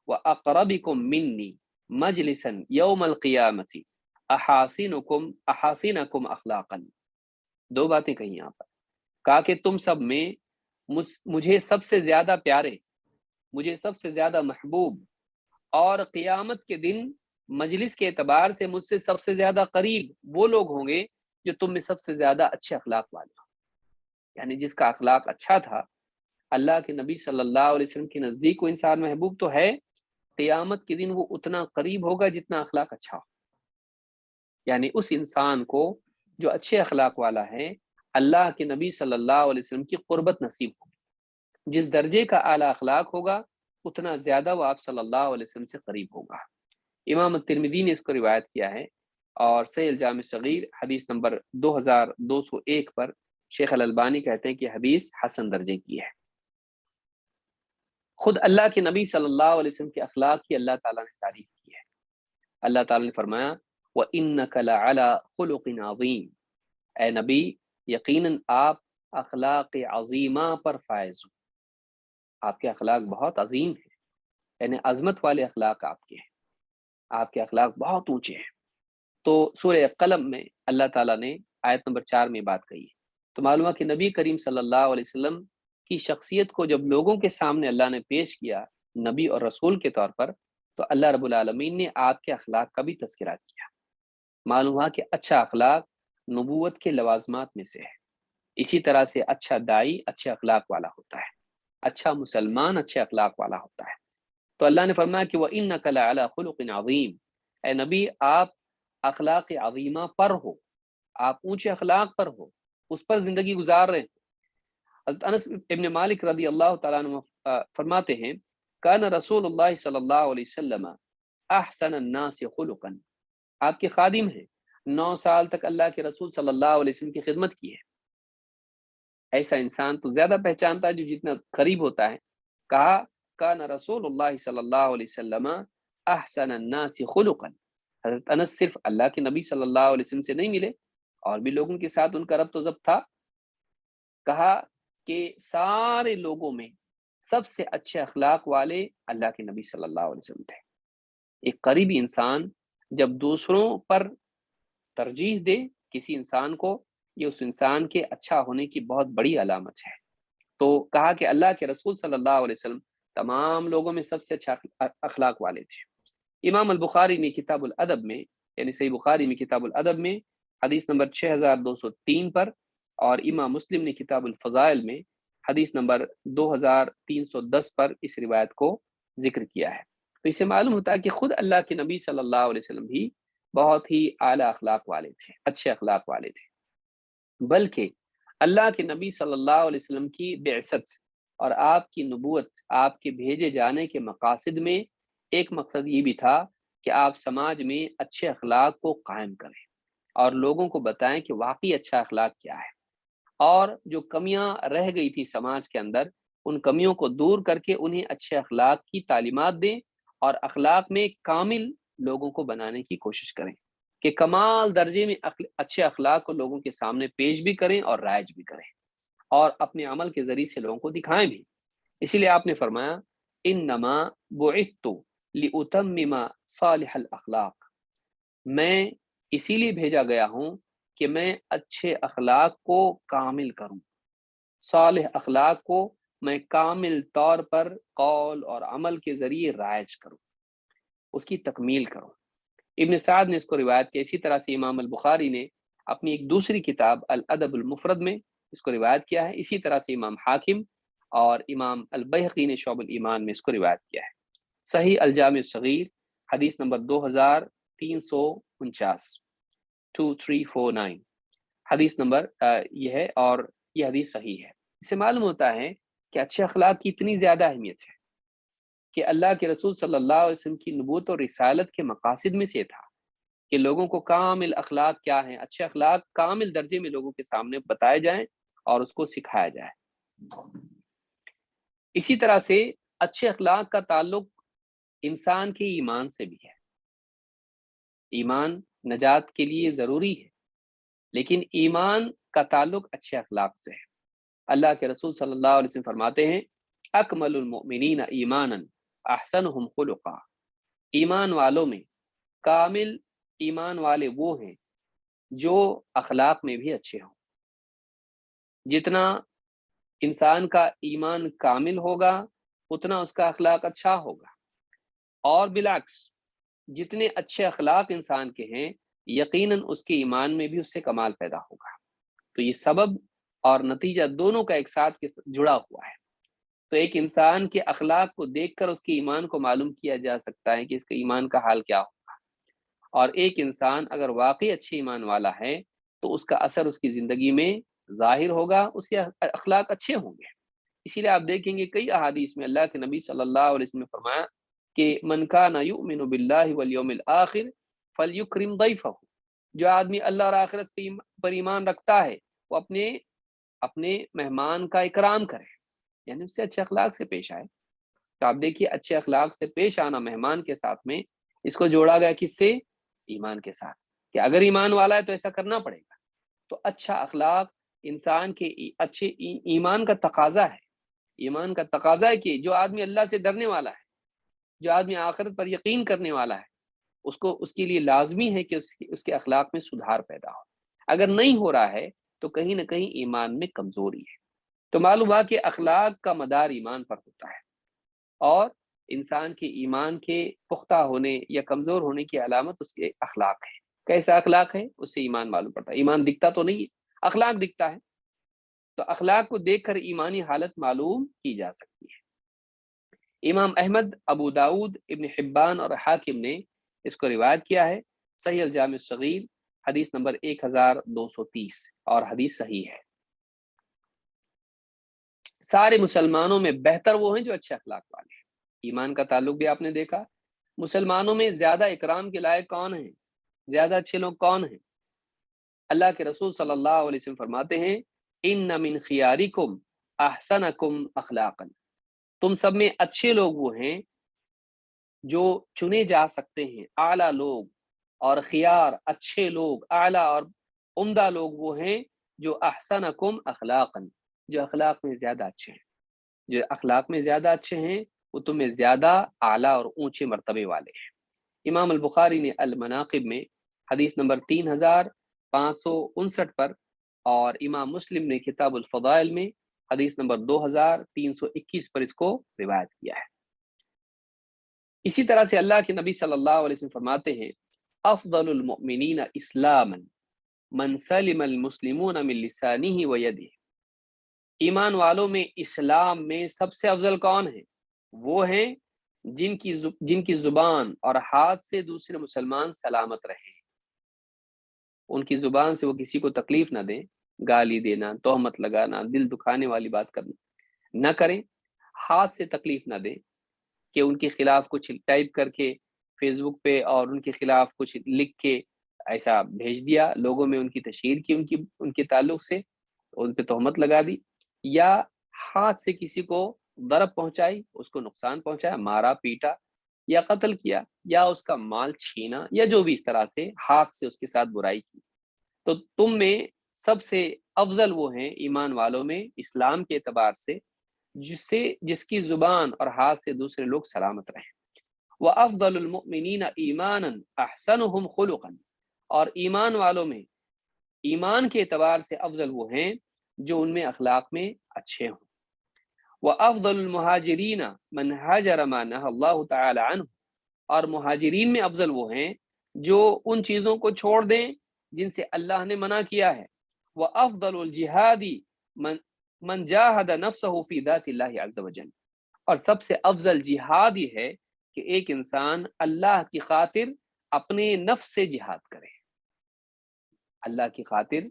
Speaker 2: واقربکم منی مجلسا یوم القیامت احاسنکم اخلاقا۔ دو باتیں کہیں یہاں پر، کہا کہ تم سب میں مجھے سب سے زیادہ پیارے، مجھے سب سے زیادہ محبوب، اور قیامت کے دن مجلس کے اعتبار سے مجھ سے سب سے زیادہ قریب وہ لوگ ہوں گے جو تم میں سب سے زیادہ اچھے اخلاق والے ہوں۔ یعنی جس کا اخلاق اچھا تھا، اللہ کے نبی صلی اللہ علیہ وسلم کے نزدیک وہ انسان محبوب تو ہے، قیامت کے دن وہ اتنا قریب ہوگا جتنا اخلاق اچھا ہو۔ یعنی اس انسان کو جو اچھے اخلاق والا ہے، اللہ کے نبی صلی اللہ علیہ وسلم کی قربت نصیب ہوگی۔ جس درجے کا اعلیٰ اخلاق ہوگا، اتنا زیادہ وہ آپ صلی اللہ علیہ وسلم سے قریب ہوگا۔ امام الترمذی نے اس کو روایت کیا ہے، اور صحیح الجامع صغیر حدیث نمبر 2201 پر شیخ الالبانی کہتے ہیں کہ حدیث حسن درجے کی ہے۔ خود اللہ کے نبی صلی اللہ علیہ وسلم کے اخلاق کی اللہ تعالیٰ نے تعریف کی ہے۔ اللہ تعالیٰ نے فرمایا، وَإِنَّكَ لَعَلَىٰ خُلُقٍ عَظِيمٍ، اے نبی یقیناً آپ اخلاق عظیمہ پر فائز ہوں۔ آپ کے اخلاق بہت عظیم ہیں، یعنی عظمت والے اخلاق آپ کے ہیں، آپ کے اخلاق بہت اونچے ہیں۔ تو سورہ قلم میں اللہ تعالیٰ نے آیت نمبر 4 میں بات کہی ہے۔ تو معلوم ہے کہ نبی کریم صلی اللہ علیہ وسلم کی شخصیت کو جب لوگوں کے سامنے اللہ نے پیش کیا نبی اور رسول کے طور پر، تو اللہ رب العالمین نے آپ کے اخلاق کا بھی تذکرہ کیا۔ معلوم ہوا کہ اچھا اخلاق نبوت کے لوازمات میں سے ہے۔ اسی طرح سے اچھا داعی اچھے اخلاق والا ہوتا ہے، اچھا مسلمان اچھے اخلاق والا ہوتا ہے۔ تو اللہ نے فرمایا کہ وَإِنَّكَ لَعَلَىٰ خُلُقٍ عَظِيمٍ، اے نبی آپ اخلاق عظیمہ پر ہو، آپ اونچے اخلاق پر ہو، اس پر زندگی گزار رہے ہیں۔ حضرت انس ابن مالک رضی اللہ تعالیٰ عنہ فرماتے ہیں، کان رسول اللہ صلی اللہ علیہ وسلم احسن الناس خلقا، آپ کے خادم ہیں، 9 سال تک اللہ کے رسول صلی اللہ علیہ وسلم کی خدمت کی ہے۔ ایسا انسان تو زیادہ پہچانتا ہے جو جتنا قریب ہوتا ہے۔ کہا کان رسول اللہ صلی اللہ علیہ وسلم احسن الناس خلقا، حضرت انس صرف اللہ کے نبی صلی اللہ علیہ وسلم سے نہیں ملے، اور بھی لوگوں کے ساتھ ان کا ربط و ضبط تھا۔ کہا کہ سارے لوگوں میں سب سے اچھے اخلاق والے اللہ کے نبی صلی اللہ علیہ وسلم تھے۔ ایک قریبی انسان جب دوسروں پر ترجیح دے کسی انسان کو، یہ اس انسان کے اچھا ہونے کی بہت بڑی علامت ہے۔ تو کہا کہ اللہ کے رسول صلی اللہ علیہ وسلم تمام لوگوں میں سب سے اچھا اخلاق والے تھے۔ امام البخاری نے کتاب الادب میں، یعنی صحیح بخاری میں کتاب الادب میں حدیث نمبر 6203 پر، اور امام مسلم نے کتاب الفضائل میں حدیث نمبر 2310 پر اس روایت کو ذکر کیا ہے۔ تو اس سے معلوم ہوتا ہے کہ خود اللہ کے نبی صلی اللہ علیہ وسلم بھی بہت ہی اعلیٰ اخلاق والے تھے، اچھے اخلاق والے تھے۔ بلکہ اللہ کے نبی صلی اللہ علیہ وسلم کی بعثت اور آپ کی نبوت، آپ کے بھیجے جانے کے مقاصد میں ایک مقصد یہ بھی تھا کہ آپ سماج میں اچھے اخلاق کو قائم کریں اور لوگوں کو بتائیں کہ واقعی اچھا اخلاق کیا ہے، اور جو کمیاں رہ گئی تھی سماج کے اندر، ان کمیوں کو دور کر کے انہیں اچھے اخلاق کی تعلیمات دیں، اور اخلاق میں کامل لوگوں کو بنانے کی کوشش کریں کہ کمال درجے میں اچھے اخلاق کو لوگوں کے سامنے پیش بھی کریں اور رائج بھی کریں، اور اپنے عمل کے ذریعے سے لوگوں کو دکھائیں بھی۔ اسی لیے آپ نے فرمایا، انما بعثت لاتمم صالح الاخلاق، میں اسی لیے بھیجا گیا ہوں کہ میں اچھے اخلاق کو کامل کروں، صالح اخلاق کو میں کامل طور پر قول اور عمل کے ذریعے رائج کروں۔ اس کی تکمیل کرو۔ ابن سعد نے اس کو روایت کیا، اسی طرح سے امام البخاری نے اپنی ایک دوسری کتاب الادب المفرد میں اس کو روایت کیا ہے، اسی طرح سے امام حاکم اور امام البیہقی نے شعب الایمان میں اس کو روایت کیا ہے۔ صحیح الجامع الصغیر حدیث نمبر 2349 2349 حدیث نمبر یہ ہے، اور یہ حدیث صحیح ہے۔ اس سے معلوم ہوتا ہے کہ اچھے اخلاق کی اتنی زیادہ اہمیت ہے کہ اللہ کے رسول صلی اللہ علیہ وسلم کی نبوت اور رسالت کے مقاصد میں سے تھا کہ لوگوں کو کامل اخلاق کیا ہیں، اچھے اخلاق کامل درجے میں لوگوں کے سامنے بتائے جائیں اور اس کو سکھایا جائے۔ اسی طرح سے اچھے اخلاق کا تعلق انسان کے ایمان سے بھی ہے۔ ایمان نجات کے لیے ضروری ہے، لیکن ایمان کا تعلق اچھے اخلاق سے ہے۔ اللہ کے رسول صلی اللہ علیہ وسلم فرماتے ہیں اکمل المؤمنین ایمانا احسنہم خلقا، ایمان والوں میں کامل ایمان والے وہ ہیں جو اخلاق میں بھی اچھے ہوں۔ جتنا انسان کا ایمان کامل ہوگا اتنا اس کا اخلاق اچھا ہوگا، اور بالعکس جتنے اچھے اخلاق انسان کے ہیں یقیناً اس کے ایمان میں بھی اس سے کمال پیدا ہوگا۔ تو یہ سبب اور نتیجہ دونوں کا ایک ساتھ جڑا ہوا ہے۔ تو ایک انسان کے اخلاق کو دیکھ کر اس کے ایمان کو معلوم کیا جا سکتا ہے کہ اس کے ایمان کا حال کیا ہوگا، اور ایک انسان اگر واقعی اچھے ایمان والا ہے تو اس کا اثر اس کی زندگی میں ظاہر ہوگا، اس کے اخلاق اچھے ہوں گے۔ اسی لیے آپ دیکھیں گے کئی احادیث میں اللہ کے نبی صلی اللہ علیہ وسلم نے فرمایا کہ من کان یؤمن باللہ والیوم الآخر فلیکرم ضیفہ، جو آدمی اللہ اور آخرت پر ایمان رکھتا ہے وہ اپنے مہمان کا اکرام کرے، یعنی اس سے اچھے اخلاق سے پیش آئے۔ تو آپ دیکھیے اچھے اخلاق سے پیش آنا مہمان کے ساتھ میں اس کو جوڑا گیا کس سے؟ ایمان کے ساتھ، کہ اگر ایمان والا ہے تو ایسا کرنا پڑے گا۔ تو اچھا اخلاق انسان کے اچھے ایمان کا تقاضا ہے۔ ایمان کا تقاضا ہے کہ جو آدمی اللہ سے ڈرنے والا ہے، جو آدمی آخرت پر یقین کرنے والا ہے، اس کے لیے لازمی ہے کہ اس کے اخلاق میں سدھار پیدا ہو۔ اگر نہیں ہو رہا ہے تو کہیں نہ کہیں ایمان میں کمزوری ہے۔ تو معلوم ہوا کہ اخلاق کا مدار ایمان پر ہوتا ہے، اور انسان کے ایمان کے پختہ ہونے یا کمزور ہونے کی علامت اس کے اخلاق ہے۔ کیسا اخلاق ہے اس سے ایمان معلوم پڑتا ہے۔ ایمان دکھتا تو نہیں ہے، اخلاق دکھتا ہے، تو اخلاق کو دیکھ کر ایمانی حالت معلوم کی جا سکتی ہے۔ امام احمد، ابو داود، ابن حبان اور حاکم نے اس کو روایت کیا ہے، صحیح الجامع الصغیر حدیث نمبر 1230، اور حدیث صحیح ہے۔ سارے مسلمانوں میں بہتر وہ ہیں جو اچھے اخلاق والے ہیں۔ ایمان کا تعلق بھی آپ نے دیکھا، مسلمانوں میں زیادہ اکرام کے لائق کون ہیں، زیادہ اچھے لوگ کون ہیں؟ اللہ کے رسول صلی اللہ علیہ وسلم فرماتے ہیں ان من خیارکم احسنکم اخلاقا، تم سب میں اچھے لوگ وہ ہیں جو چنے جا سکتے ہیں، اعلیٰ لوگ اور خیار اچھے لوگ، اعلیٰ اور عمدہ لوگ وہ ہیں جو احسنکم اخلاقا، جو اخلاق میں زیادہ اچھے ہیں۔ جو اخلاق میں زیادہ اچھے ہیں وہ تمہیں زیادہ اعلیٰ اور اونچے مرتبے والے ہیں۔ امام البخاری نے المناقب میں حدیث نمبر 3559 پر، اور امام مسلم نے کتاب الفضائل میں حدیث نمبر 2321 پر اس کو روایت کیا ہے۔ اسی طرح سے اللہ کے نبی صلی اللہ علیہ وسلم فرماتے ہیں افضل المؤمنین اسلاما من سلم المسلمون من لسانه ویدہ، ایمان والوں میں اسلام میں سب سے افضل کون ہیں؟ وہ ہیں جن کی زبان اور ہاتھ سے دوسرے مسلمان سلامت رہیں، ان کی زبان سے وہ کسی کو تکلیف نہ دیں، گالی دینا، تہمت لگانا، دل دکھانے والی بات کرنا نہ کریں، ہاتھ سے تکلیف نہ دیں کہ ان کے خلاف کچھ ٹائپ کر کے فیس بک پہ اور ان کے خلاف کچھ لکھ کے ایسا بھیج دیا، لوگوں میں ان کی تشہیر کی، ان کے تعلق سے ان پہ تہمت لگا دی، یا ہاتھ سے کسی کو ضرب پہنچائی، اس کو نقصان پہنچایا، مارا پیٹا یا قتل کیا، یا اس کا مال چھینا، یا جو بھی اس طرح سے ہاتھ سے اس کے ساتھ برائی کی۔ تو تم میں سب سے افضل وہ ہیں ایمان والوں میں اسلام کے اعتبار سے جس کی زبان اور ہاتھ سے دوسرے لوگ سلامت رہیں۔ وَأَفْضَلُ الْمُؤْمِنِينَ إِيمَانًا أَحْسَنُهُمْ خُلُقًا، اور ایمان والوں میں ایمان کے اعتبار سے افضل وہ ہیں جو ان میں اخلاق میں اچھے ہوں۔ وَأَفْضَلُ الْمُهَاجِرِينَ مَنْ هَاجَرَ مَا نَهَى اللَّهُ تَعَالَى عَنْهُ، اور مہاجرین میں افضل وہ ہیں جو ان چیزوں کو چھوڑ دیں جن سے اللہ نے منع کیا ہے. وَأَفْضَلُ الْجِهَادِ مَنْ جَاهَدَ نَفْسَهُ فِي ذَاتِ اللَّهِ عَزَّ وَجَلَّ. اور سب سے افضل جہاد یہ ہے کہ ایک انسان اللہ کی خاطر اپنے نفس سے جہاد کرے. اللہ کی خاطر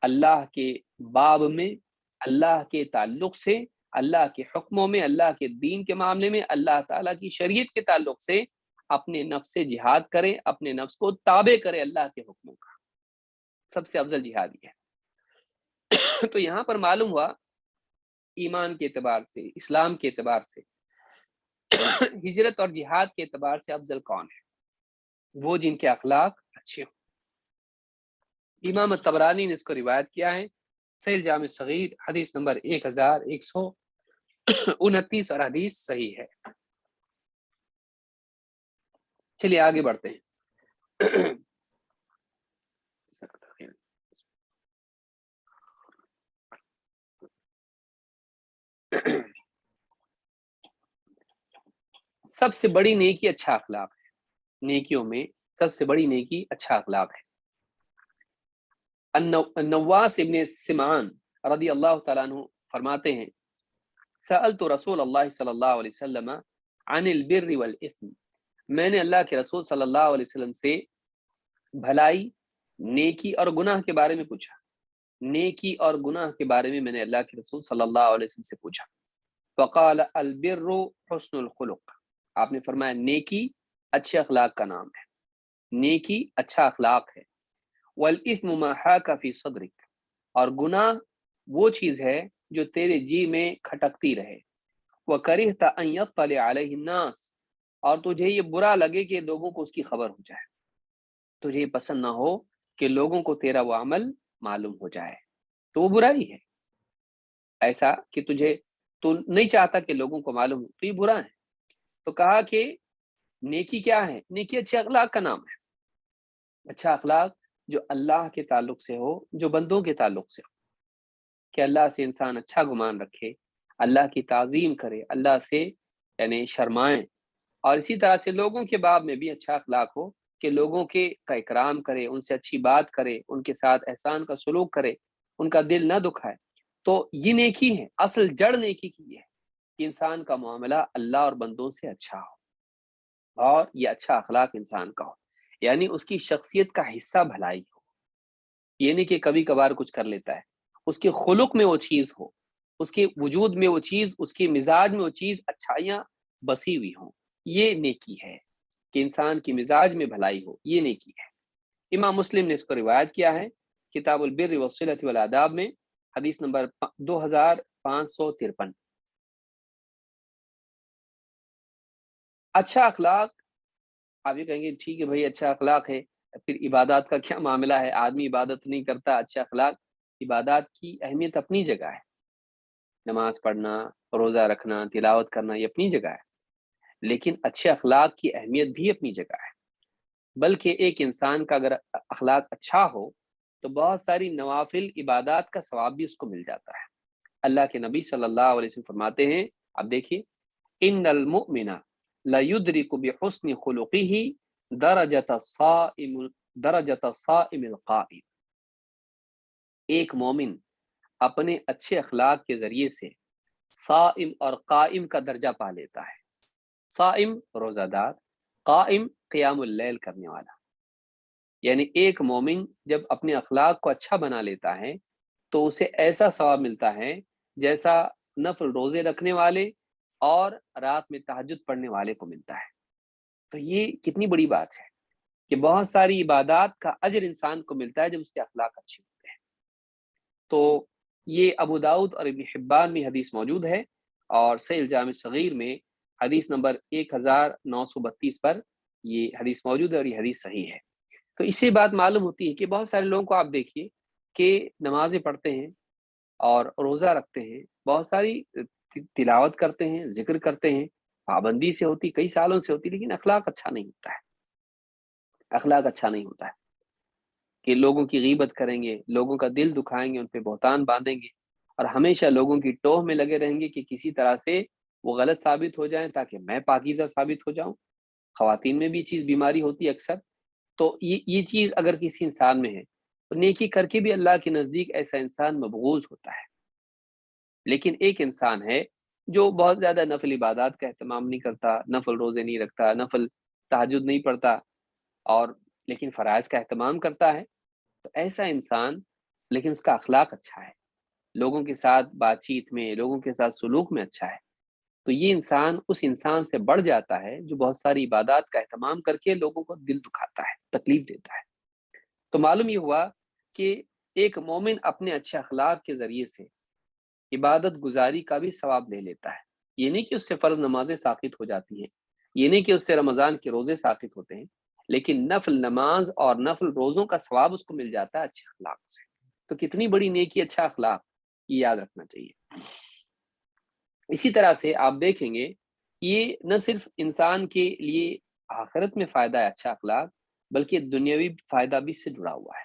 Speaker 2: اللہ کے باب میں، اللہ کے تعلق سے، اللہ کے حکموں میں، اللہ کے دین کے معاملے میں، اللہ تعالیٰ کی شریعت کے تعلق سے اپنے نفس سے جہاد کرے، اپنے نفس کو تابع کرے اللہ کے حکموں کا. سب سے افضل جہاد یہ ہے. تو یہاں پر معلوم ہوا ایمان کے اعتبار سے، اسلام کے اعتبار سے، ہجرت اور جہاد کے اعتبار سے افضل کون ہے؟ وہ جن کے اخلاق اچھے ہوں. امام الطبرانی نے اس کو روایت کیا ہے، صحیح جامع صغیر حدیث نمبر 1129 اور حدیث صحیح ہے. چلیے آگے بڑھتے ہیں. سب سے بڑی نیکی اچھا اخلاق ہے. نیکیوں میں سب سے بڑی نیکی اچھا اخلاق ہے. النواس ابن سمعان رضی اللہ تعالیٰ عنہ فرماتے ہیں، سألت رسول اللہ صلی اللہ علیہ وسلم عن البر والاثم. میں نے اللہ کے رسول صلی اللہ علیہ وسلم سے بھلائی، نیکی اور گناہ کے بارے میں پوچھا. نیکی اور گناہ کے بارے میں نے اللہ کے رسول صلی اللہ علیہ وسلم سے پوچھا. فقال البر حسن الخلق. آپ نے فرمایا نیکی اچھے اخلاق کا نام ہے. نیکی اچھا اخلاق ہے. والاثم ما حاک فی صدرک. اور گناہ وہ چیز ہے جو تیرے جی میں کھٹکتی رہے. وکرہت ان یطلع علیہ الناس. اور تجھے یہ برا لگے کہ لوگوں کو اس کی خبر ہو جائے. تجھے پسند نہ ہو کہ لوگوں کو تیرا وہ عمل معلوم ہو جائے، تو وہ برائی ہے. ایسا کہ تو نہیں چاہتا کہ لوگوں کو معلوم ہو، تو یہ برا ہے. تو کہا کہ نیکی کیا ہے؟ نیکی اچھے اخلاق کا نام ہے. اچھا اخلاق جو اللہ کے تعلق سے ہو، جو بندوں کے تعلق سے ہو، کہ اللہ سے انسان اچھا گمان رکھے، اللہ کی تعظیم کرے، اللہ سے یعنی شرمائیں. اور اسی طرح سے لوگوں کے باب میں بھی اچھا اخلاق ہو کہ لوگوں کا اکرام کرے، ان سے اچھی بات کرے، ان کے ساتھ احسان کا سلوک کرے، ان کا دل نہ دکھائے. تو یہ نیکی ہے. اصل جڑ نیکی کی یہ ہے کہ انسان کا معاملہ اللہ اور بندوں سے اچھا ہو، اور یہ اچھا اخلاق انسان کا ہو، یعنی اس کی شخصیت کا حصہ بھلائی ہو. یہ نہیں کہ کبھی کبھار کچھ کر لیتا ہے. اس کے خلق میں وہ چیز ہو، اس کے وجود میں وہ چیز، اس کے مزاج میں وہ چیز، اچھائیاں بسی ہوئی ہوں. یہ نیکی ہے کہ انسان کی مزاج میں بھلائی ہو. یہ نیکی ہے. امام مسلم نے اس کو روایت کیا ہے کتاب البر والصلۃ والآداب میں، حدیث نمبر 2553. اچھا اخلاق، آپ یہ کہیں گے ٹھیک ہے بھائی اچھا اخلاق ہے، پھر عبادات کا کیا معاملہ ہے؟ آدمی عبادت نہیں کرتا. اچھا اخلاق، عبادات کی اہمیت اپنی جگہ ہے. نماز پڑھنا، روزہ رکھنا، تلاوت کرنا، یہ اپنی جگہ ہے. لیکن اچھے اخلاق کی اہمیت بھی اپنی جگہ ہے. بلکہ ایک انسان کا اگر اخلاق اچھا ہو تو بہت ساری نوافل عبادات کا ثواب بھی اس کو مل جاتا ہے. اللہ کے نبی صلی اللہ علیہ وسلم فرماتے ہیں، اب دیکھیے، ان المؤمن لیدرک بحسن خلقہ درجۃ الصائم القائم. ایک مومن اپنے اچھے اخلاق کے ذریعے سے صائم اور قائم کا درجہ پا لیتا ہے. صائم روزہ دار، قائم قیام اللیل کرنے والا. یعنی ایک مومن جب اپنے اخلاق کو اچھا بنا لیتا ہے تو اسے ایسا ثواب ملتا ہے جیسا نفل روزے رکھنے والے اور رات میں تہجد پڑھنے والے کو ملتا ہے. تو یہ کتنی بڑی بات ہے کہ بہت ساری عبادات کا اجر انسان کو ملتا ہے جب اس کے اخلاق اچھے ہوتے ہیں. تو یہ ابو داؤد اور ابن حبان میں حدیث موجود ہے، اور صحیح الجامع صغیر میں حدیث نمبر 1932 پر یہ حدیث موجود ہے، اور یہ حدیث صحیح ہے. تو اس سے بات معلوم ہوتی ہے کہ بہت سارے لوگوں کو آپ دیکھیے کہ نمازیں پڑھتے ہیں اور روزہ رکھتے ہیں، بہت ساری تلاوت کرتے ہیں، ذکر کرتے ہیں، پابندی سے ہوتی، کئی سالوں سے ہوتی، لیکن اخلاق اچھا نہیں ہوتا ہے. اخلاق اچھا نہیں ہوتا ہے کہ لوگوں کی غیبت کریں گے، لوگوں کا دل دکھائیں گے، ان پہ بہتان باندھیں گے، اور ہمیشہ لوگوں کی ٹوہ میں لگے رہیں گے کہ کسی طرح سے وہ غلط ثابت ہو جائیں تاکہ میں پاکیزہ ثابت ہو جاؤں. خواتین میں بھی یہ چیز بیماری ہوتی ہے اکثر. تو یہ چیز اگر کسی انسان میں ہے تو نیکی کر کے بھی اللہ کے نزدیک ایسا انسان مبغوض ہوتا ہے. لیکن ایک انسان ہے جو بہت زیادہ نفل عبادات کا اہتمام نہیں کرتا، نفل روزے نہیں رکھتا، نفل تہجد نہیں پڑھتا، اور لیکن فرائض کا اہتمام کرتا ہے، تو ایسا انسان لیکن اس کا اخلاق اچھا ہے، لوگوں کے ساتھ بات چیت میں، لوگوں کے ساتھ سلوک میں اچھا ہے، تو یہ انسان اس انسان سے بڑھ جاتا ہے جو بہت ساری عبادات کا اہتمام کر کے لوگوں کو دل دکھاتا ہے، تکلیف دیتا ہے. تو معلوم یہ ہوا کہ ایک مومن اپنے اچھے اخلاق کے ذریعے سے عبادت گزاری کا بھی ثواب لے لیتا ہے. یہ نہیں کہ اس سے فرض نمازیں ساقط ہو جاتی ہیں، یہ نہیں کہ اس سے رمضان کے روزے ساقط ہوتے ہیں، لیکن نفل نماز اور نفل روزوں کا ثواب اس کو مل جاتا ہے اچھے اخلاق سے. تو کتنی بڑی نیکی اچھا اخلاق، یہ یاد رکھنا چاہیے. اسی طرح سے آپ دیکھیں گے یہ نہ صرف انسان کے لیے آخرت میں فائدہ ہے اچھا اخلاق، بلکہ دنیاوی فائدہ بھی اس سے جڑا ہوا ہے.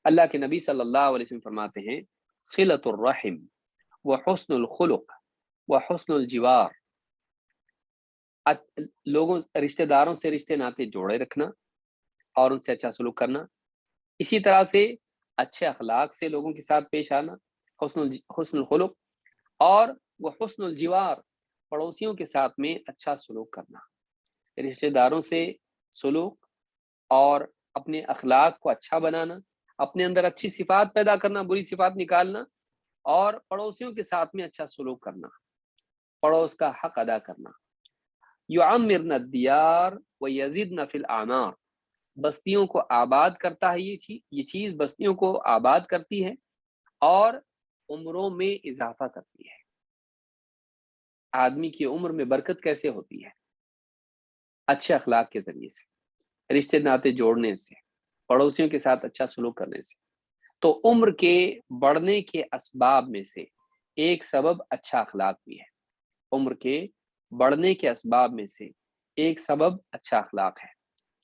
Speaker 2: اللہ کے نبی صلی اللہ علیہ وسلم فرماتے ہیں صلۃ الرحم وحسن الخلق وحسن الجوار، لوگوں رشتہ داروں سے رشتے ناطے جوڑے رکھنا اور ان سے اچھا سلوک کرنا، اسی طرح سے اچھے اخلاق سے لوگوں کے ساتھ پیش آنا، حسن الخلق، اور وہ حسن الجوار، پڑوسیوں کے ساتھ میں اچھا سلوک کرنا. رشتہ داروں سے سلوک اور اپنے اخلاق کو اچھا بنانا، اپنے اندر اچھی صفات پیدا کرنا، بری صفات نکالنا، اور پڑوسیوں کے ساتھ میں اچھا سلوک کرنا، پڑوس کا حق ادا کرنا. یعمرن الدیار ویزدن فی الاعمار، بستیوں کو آباد کرتا ہے یہ چیز بستیوں کو آباد کرتی ہے اور عمروں میں اضافہ کرتی ہے. آدمی کی عمر میں برکت کیسے ہوتی ہے؟ اچھے اخلاق کے ذریعے سے، رشتے ناطے جوڑنے سے، پڑوسیوں کے ساتھ اچھا سلوک کرنے سے. تو عمر کے بڑھنے کے اسباب میں سے ایک سبب اچھا اخلاق بھی ہے. عمر کے بڑھنے کے اسباب میں سے ایک سبب اچھا اخلاق ہے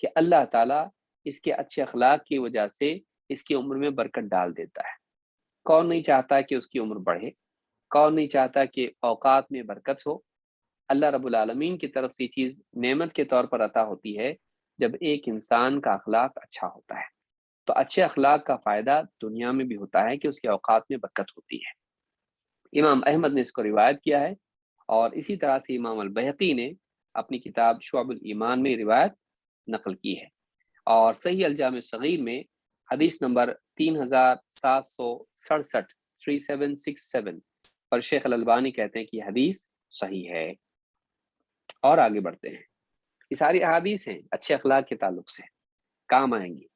Speaker 2: کہ اللہ تعالیٰ اس کے اچھے اخلاق کی وجہ سے اس کی عمر میں برکت ڈال دیتا ہے. کون نہیں چاہتا کہ اس کی عمر بڑھے؟ کون نہیں چاہتا کہ اوقات میں برکت ہو؟ اللہ رب العالمین کی طرف سے یہ چیز نعمت کے طور پر عطا ہوتی ہے جب ایک انسان کا اخلاق اچھا ہوتا ہے. تو اچھے اخلاق کا فائدہ دنیا میں بھی ہوتا ہے کہ اس کے اوقات میں برکت ہوتی ہے. امام احمد نے اس کو روایت کیا ہے، اور اسی طرح سے امام البیہقی نے اپنی کتاب شعب الایمان میں روایت نقل کی ہے. اور صحیح الجامع صغیر میں حدیث نمبر 3767 3767 پر شیخ الالبانی کہتے ہیں کہ یہ حدیث صحیح ہے. اور آگے بڑھتے ہیں. یہ ساری احادیث ہیں اچھے اخلاق کے تعلق سے، کام آئیں گی.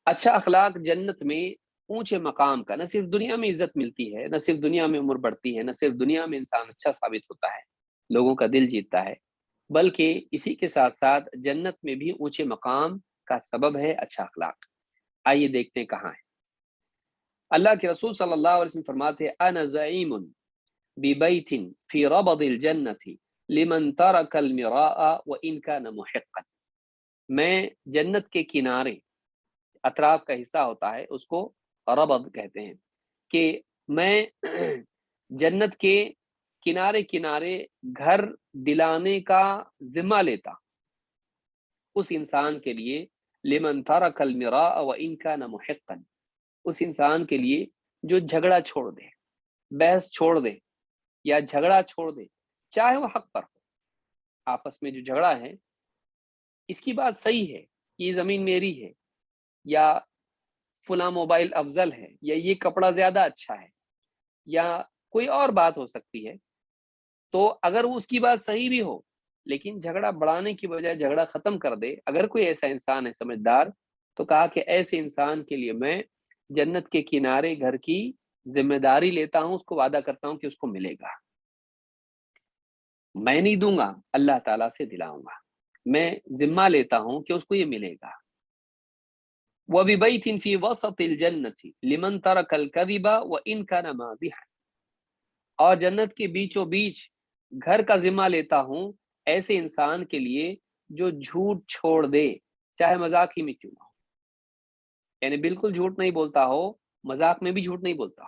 Speaker 2: اچھا اخلاق جنت میں اونچے مقام کا، نہ صرف دنیا میں عزت ملتی ہے، نہ صرف دنیا میں عمر بڑھتی ہے، نہ صرف دنیا میں انسان اچھا ثابت ہوتا ہے، لوگوں کا دل جیتتا ہے، بلکہ اسی کے ساتھ ساتھ جنت میں بھی اونچے مقام کا سبب ہے اچھا اخلاق. آئیے دیکھتے ہیں کہاں ہے. اللہ کے رسول صلی اللہ علیہ وسلم فرماتے ہیں انا زعیم ببیت فی ربض الجنت لمن ترک المراء وان کان محقا، میں جنت کے کنارے، اطراف کا حصہ ہوتا ہے اس کو ربض کہتے ہیں، کہ میں جنت کے کنارے کنارے گھر دلانے کا ذمہ لیتا اس انسان کے لیے، لمن ترک المراء وان کان محقا، اس انسان کے لیے جو جھگڑا چھوڑ دے، بحث چھوڑ دے یا جھگڑا چھوڑ دے، چاہے وہ حق پر ہو. آپس میں جو جھگڑا ہے اس کی بات صحیح ہے، یہ زمین میری ہے، یا فلاں موبائل افضل ہے، یا یہ کپڑا زیادہ اچھا ہے، یا کوئی اور بات ہو سکتی ہے. تو اگر وہ اس کی بات صحیح بھی ہو لیکن جھگڑا بڑھانے کی بجائے جھگڑا ختم کر دے، اگر کوئی ایسا انسان ہے سمجھدار، تو کہا کہ ایسے انسان کے لیے میں جنت کے کنارے گھر کی ذمہ داری لیتا ہوں، اس کو وعدہ کرتا ہوں کہ اس کو ملے گا. میں نہیں دوں گا، اللہ تعالیٰ سے دلاؤں گا، میں ذمہ لیتا ہوں کہ اس کو یہ ملے گا. وَبِبَيْتٍ فِي وَسَطِ الْجَنَّةِ لِمَنْ تَرَكَ الْكَذِبَ وَإِنْ كَانَ مَازِحًا، اور جنت کے بیچوں بیچ گھر کا ذمہ لیتا ہوں ایسے انسان کے لیے جو جھوٹ چھوڑ دے، چاہے مذاق ہی میں کیوں نہ ہو. یعنی بالکل جھوٹ نہیں بولتا ہو، مذاق میں بھی جھوٹ نہیں بولتا،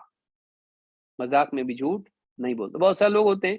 Speaker 2: مذاق میں بھی جھوٹ نہیں بولتا. بہت سارے لوگ ہوتے ہیں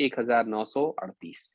Speaker 2: 1938,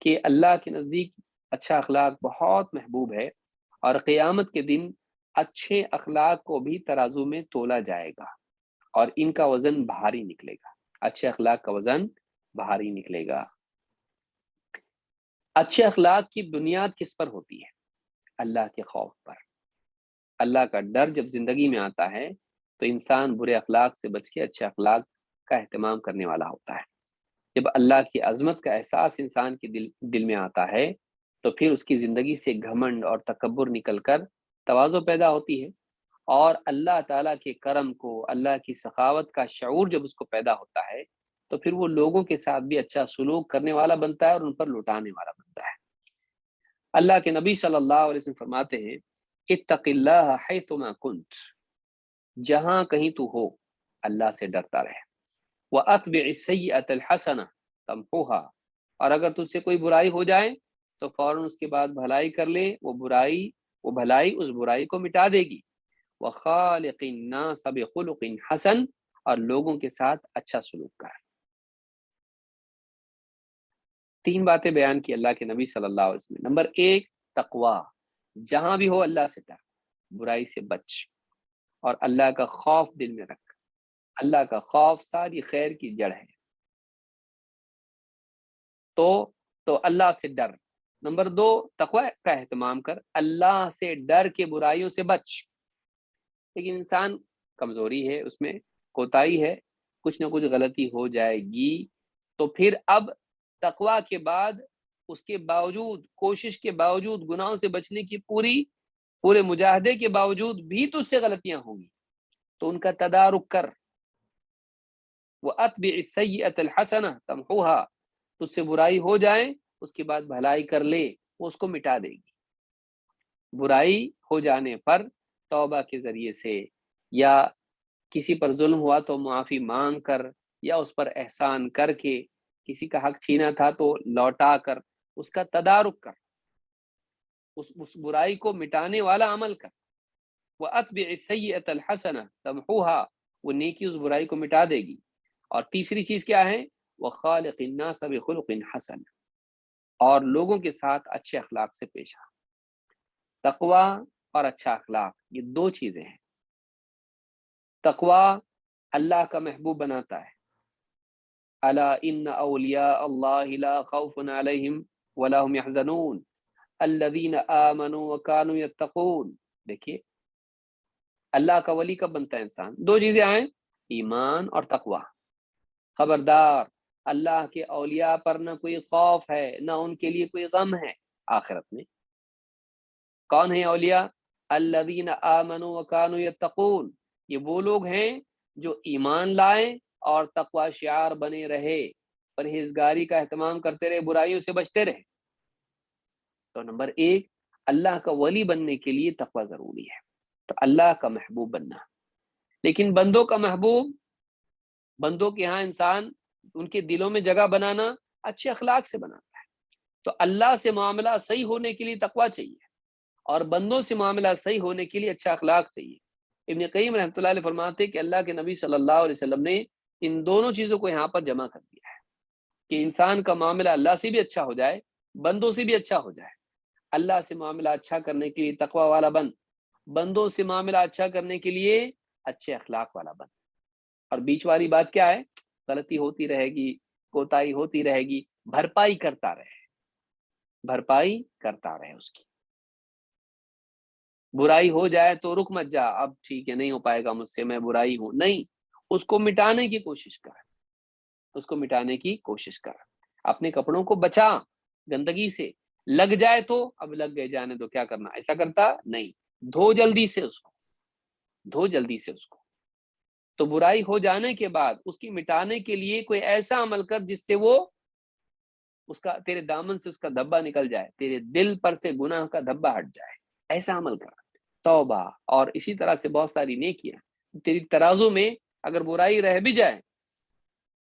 Speaker 2: کہ اللہ کے نزدیک اچھا اخلاق بہت محبوب ہے، اور قیامت کے دن اچھے اخلاق کو بھی ترازو میں تولا جائے گا اور ان کا وزن بھاری نکلے گا، اچھے اخلاق کا وزن بھاری نکلے گا۔ اچھے اخلاق کی بنیاد کس پر ہوتی ہے؟ اللہ کے خوف پر۔ اللہ کا ڈر جب زندگی میں آتا ہے تو انسان برے اخلاق سے بچ کے اچھے اخلاق کا اہتمام کرنے والا ہوتا ہے۔ جب اللہ کی عظمت کا احساس انسان کے دل میں آتا ہے تو پھر اس کی زندگی سے گھمنڈ اور تکبر نکل کر تواضع پیدا ہوتی ہے، اور اللہ تعالیٰ کے کرم کو، اللہ کی سخاوت کا شعور جب اس کو پیدا ہوتا ہے تو پھر وہ لوگوں کے ساتھ بھی اچھا سلوک کرنے والا بنتا ہے اور ان پر لٹانے والا بنتا ہے۔ اللہ کے نبی صلی اللہ علیہ وسلم فرماتے ہیں اتق اللہ حیثما کنت، جہاں کہیں تو ہو اللہ سے ڈرتا رہے۔ وَأَتْبِعِ السَّيِّئَةَ الْحَسَنَةَ تَمْحُوهَا، اور اگر تجھ سے کوئی برائی ہو جائے تو فوراً اس کے بعد بھلائی کر لے، وہ بھلائی اس برائی کو مٹا دے گی۔ وَخَالِقِ النَّاسَ بِخُلُقٍ حَسَنٍ، اور لوگوں کے ساتھ اچھا سلوک کر۔ تین باتیں بیان کی اللہ کے نبی صلی اللہ علیہ وسلم۔ نمبر ایک، تقوی، جہاں بھی ہو اللہ سے ڈر، برائی سے بچ، اور اللہ کا خوف دل میں رکھ۔ اللہ کا خوف ساری خیر کی جڑ ہے، تو اللہ سے ڈر۔ نمبر دو، تقوی کا اہتمام کر، اللہ سے ڈر کے برائیوں سے بچ۔ لیکن انسان کمزوری ہے، اس میں کوتاہی ہے، کچھ نہ کچھ غلطی ہو جائے گی، تو پھر اب تقوی کے بعد اس کے باوجود، کوشش کے باوجود، گناہوں سے بچنے کی پورے مجاہدے کے باوجود بھی تجھ سے غلطیاں ہوں گی، تو ان کا تدارک کر۔ وَأَتْبِعِ السَّيِّئَةَ الْحَسَنَةَ تَمْحُوهَا، تجھ سے برائی ہو جائے اس کے بعد بھلائی کر لے، وہ اس کو مٹا دے گی۔ برائی ہو جانے پر توبہ کے ذریعے سے، یا کسی پر ظلم ہوا تو معافی مانگ کر، یا اس پر احسان کر کے، کسی کا حق چھینا تھا تو لوٹا کر، اس کا تدارک کر، اس برائی کو مٹانے والا عمل کر۔ وَأَتْبِعِ السَّيِّئَةَ الْحَسَنَةَ تَمْحُوهَا، وہ نیکی اس برائی کو مٹا دے گی۔ اور تیسری چیز کیا ہے؟ وَخَالِقِ النَّاسَ بِخُلُقٍ حَسَنٍ، اور لوگوں کے ساتھ اچھے اخلاق سے پیش آ۔ تقوی اور اچھا اخلاق، یہ دو چیزیں ہیں۔ تقوی اللہ کا محبوب بناتا ہے۔ الا ان اولیاء اللہ لا خوف علیہم ولا هم يحزنون الذین آمنوا وكانوا يتقون۔ دیکھیے، اللہ کا ولی کب بنتا ہے انسان؟ دو چیزیں آئیں، ایمان اور تقوی۔ خبردار، اللہ کے اولیاء پر نہ کوئی خوف ہے، نہ ان کے لیے کوئی غم ہے آخرت میں۔ کون ہیں اولیاء؟ الذین آمنوا وکانوا یتقون، یہ وہ لوگ ہیں جو ایمان لائیں اور تقوی شعار بنے رہے، پرہیزگاری کا اہتمام کرتے رہے، برائیوں سے بچتے رہے۔ تو نمبر ایک، اللہ کا ولی بننے کے لیے تقوی ضروری ہے، تو اللہ کا محبوب بننا۔ لیکن بندوں کا محبوب، بندوں کے ہاں انسان ان کے دلوں میں جگہ بنانا اچھے اخلاق سے بناتا ہے۔ تو اللہ سے معاملہ صحیح ہونے کے لیے تقوی چاہیے، اور بندوں سے معاملہ صحیح ہونے کے لیے اچھا اخلاق چاہیے۔ ابن قیم رحمۃ اللہ علیہ فرماتے ہیں کہ اللہ کے نبی صلی اللہ علیہ وسلم نے ان دونوں چیزوں کو یہاں پر جمع کر دیا ہے، کہ انسان کا معاملہ اللہ سے بھی اچھا ہو جائے، بندوں سے بھی اچھا ہو جائے۔ اللہ سے معاملہ اچھا کرنے کے لیے تقوی والا بن، بندوں سے معاملہ اچھا کرنے کے لیے اچھے اخلاق والا بن۔ اور بیچ والی بات کیا ہے؟ غلطی ہوتی رہے گی، کوتاہی ہوتی رہے گی، بھرپائی کرتا رہے اس کی۔ برائی ہو جائے تو رک مت جا، اب ٹھیک ہے نہیں ہو پائے گا مجھ سے، میں برائی ہوں، نہیں، اس کو مٹانے کی کوشش کر، اپنے کپڑوں کو بچا گندگی سے، لگ جائے تو اب لگ گئے، جانے تو کیا کرنا، ایسا کرتا نہیں، دھو جلدی سے اس کو۔ تو برائی ہو جانے کے بعد اس کی مٹانے کے لیے کوئی ایسا عمل کر جس سے وہ اس کا، تیرے دامن سے اس کا دھبا نکل جائے، تیرے دل پر سے گناہ کا دھبا ہٹ جائے، ایسا عمل کر، توبہ۔ اور اسی طرح سے بہت ساری نیکیاں، تیری ترازو میں اگر برائی رہ بھی جائے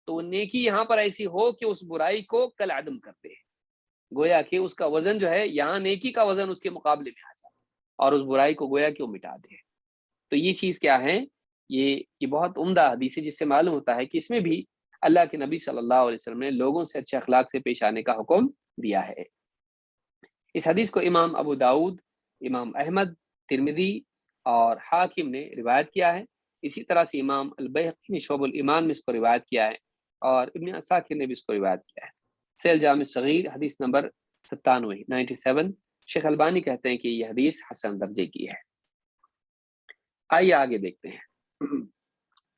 Speaker 2: تو نیکی یہاں پر ایسی ہو کہ اس برائی کو کل عدم کر دے، گویا کہ اس کا وزن جو ہے یہاں نیکی کا وزن اس کے مقابلے میں آ جائے، اور اس برائی کو گویا کہ وہ مٹا دے۔ تو یہ چیز کیا ہے؟ یہ بہت عمدہ حدیث ہے، جس سے معلوم ہوتا ہے کہ اس میں بھی اللہ کے نبی صلی اللہ علیہ وسلم نے لوگوں سے اچھے اخلاق سے پیش آنے کا حکم دیا ہے۔ اس حدیث کو امام ابو داؤد، امام احمد، ترمذی اور حاکم نے روایت کیا ہے۔ اسی طرح سے امام البیہقی نے شعب الایمان میں اس کو روایت کیا ہے، اور ابن عساکر نے بھی اس کو روایت کیا ہے۔ سیل جامع صغیر حدیث نمبر 97 شیخ البانی کہتے ہیں کہ یہ حدیث حسن درجے کی ہے۔ آئیے آگے دیکھتے ہیں۔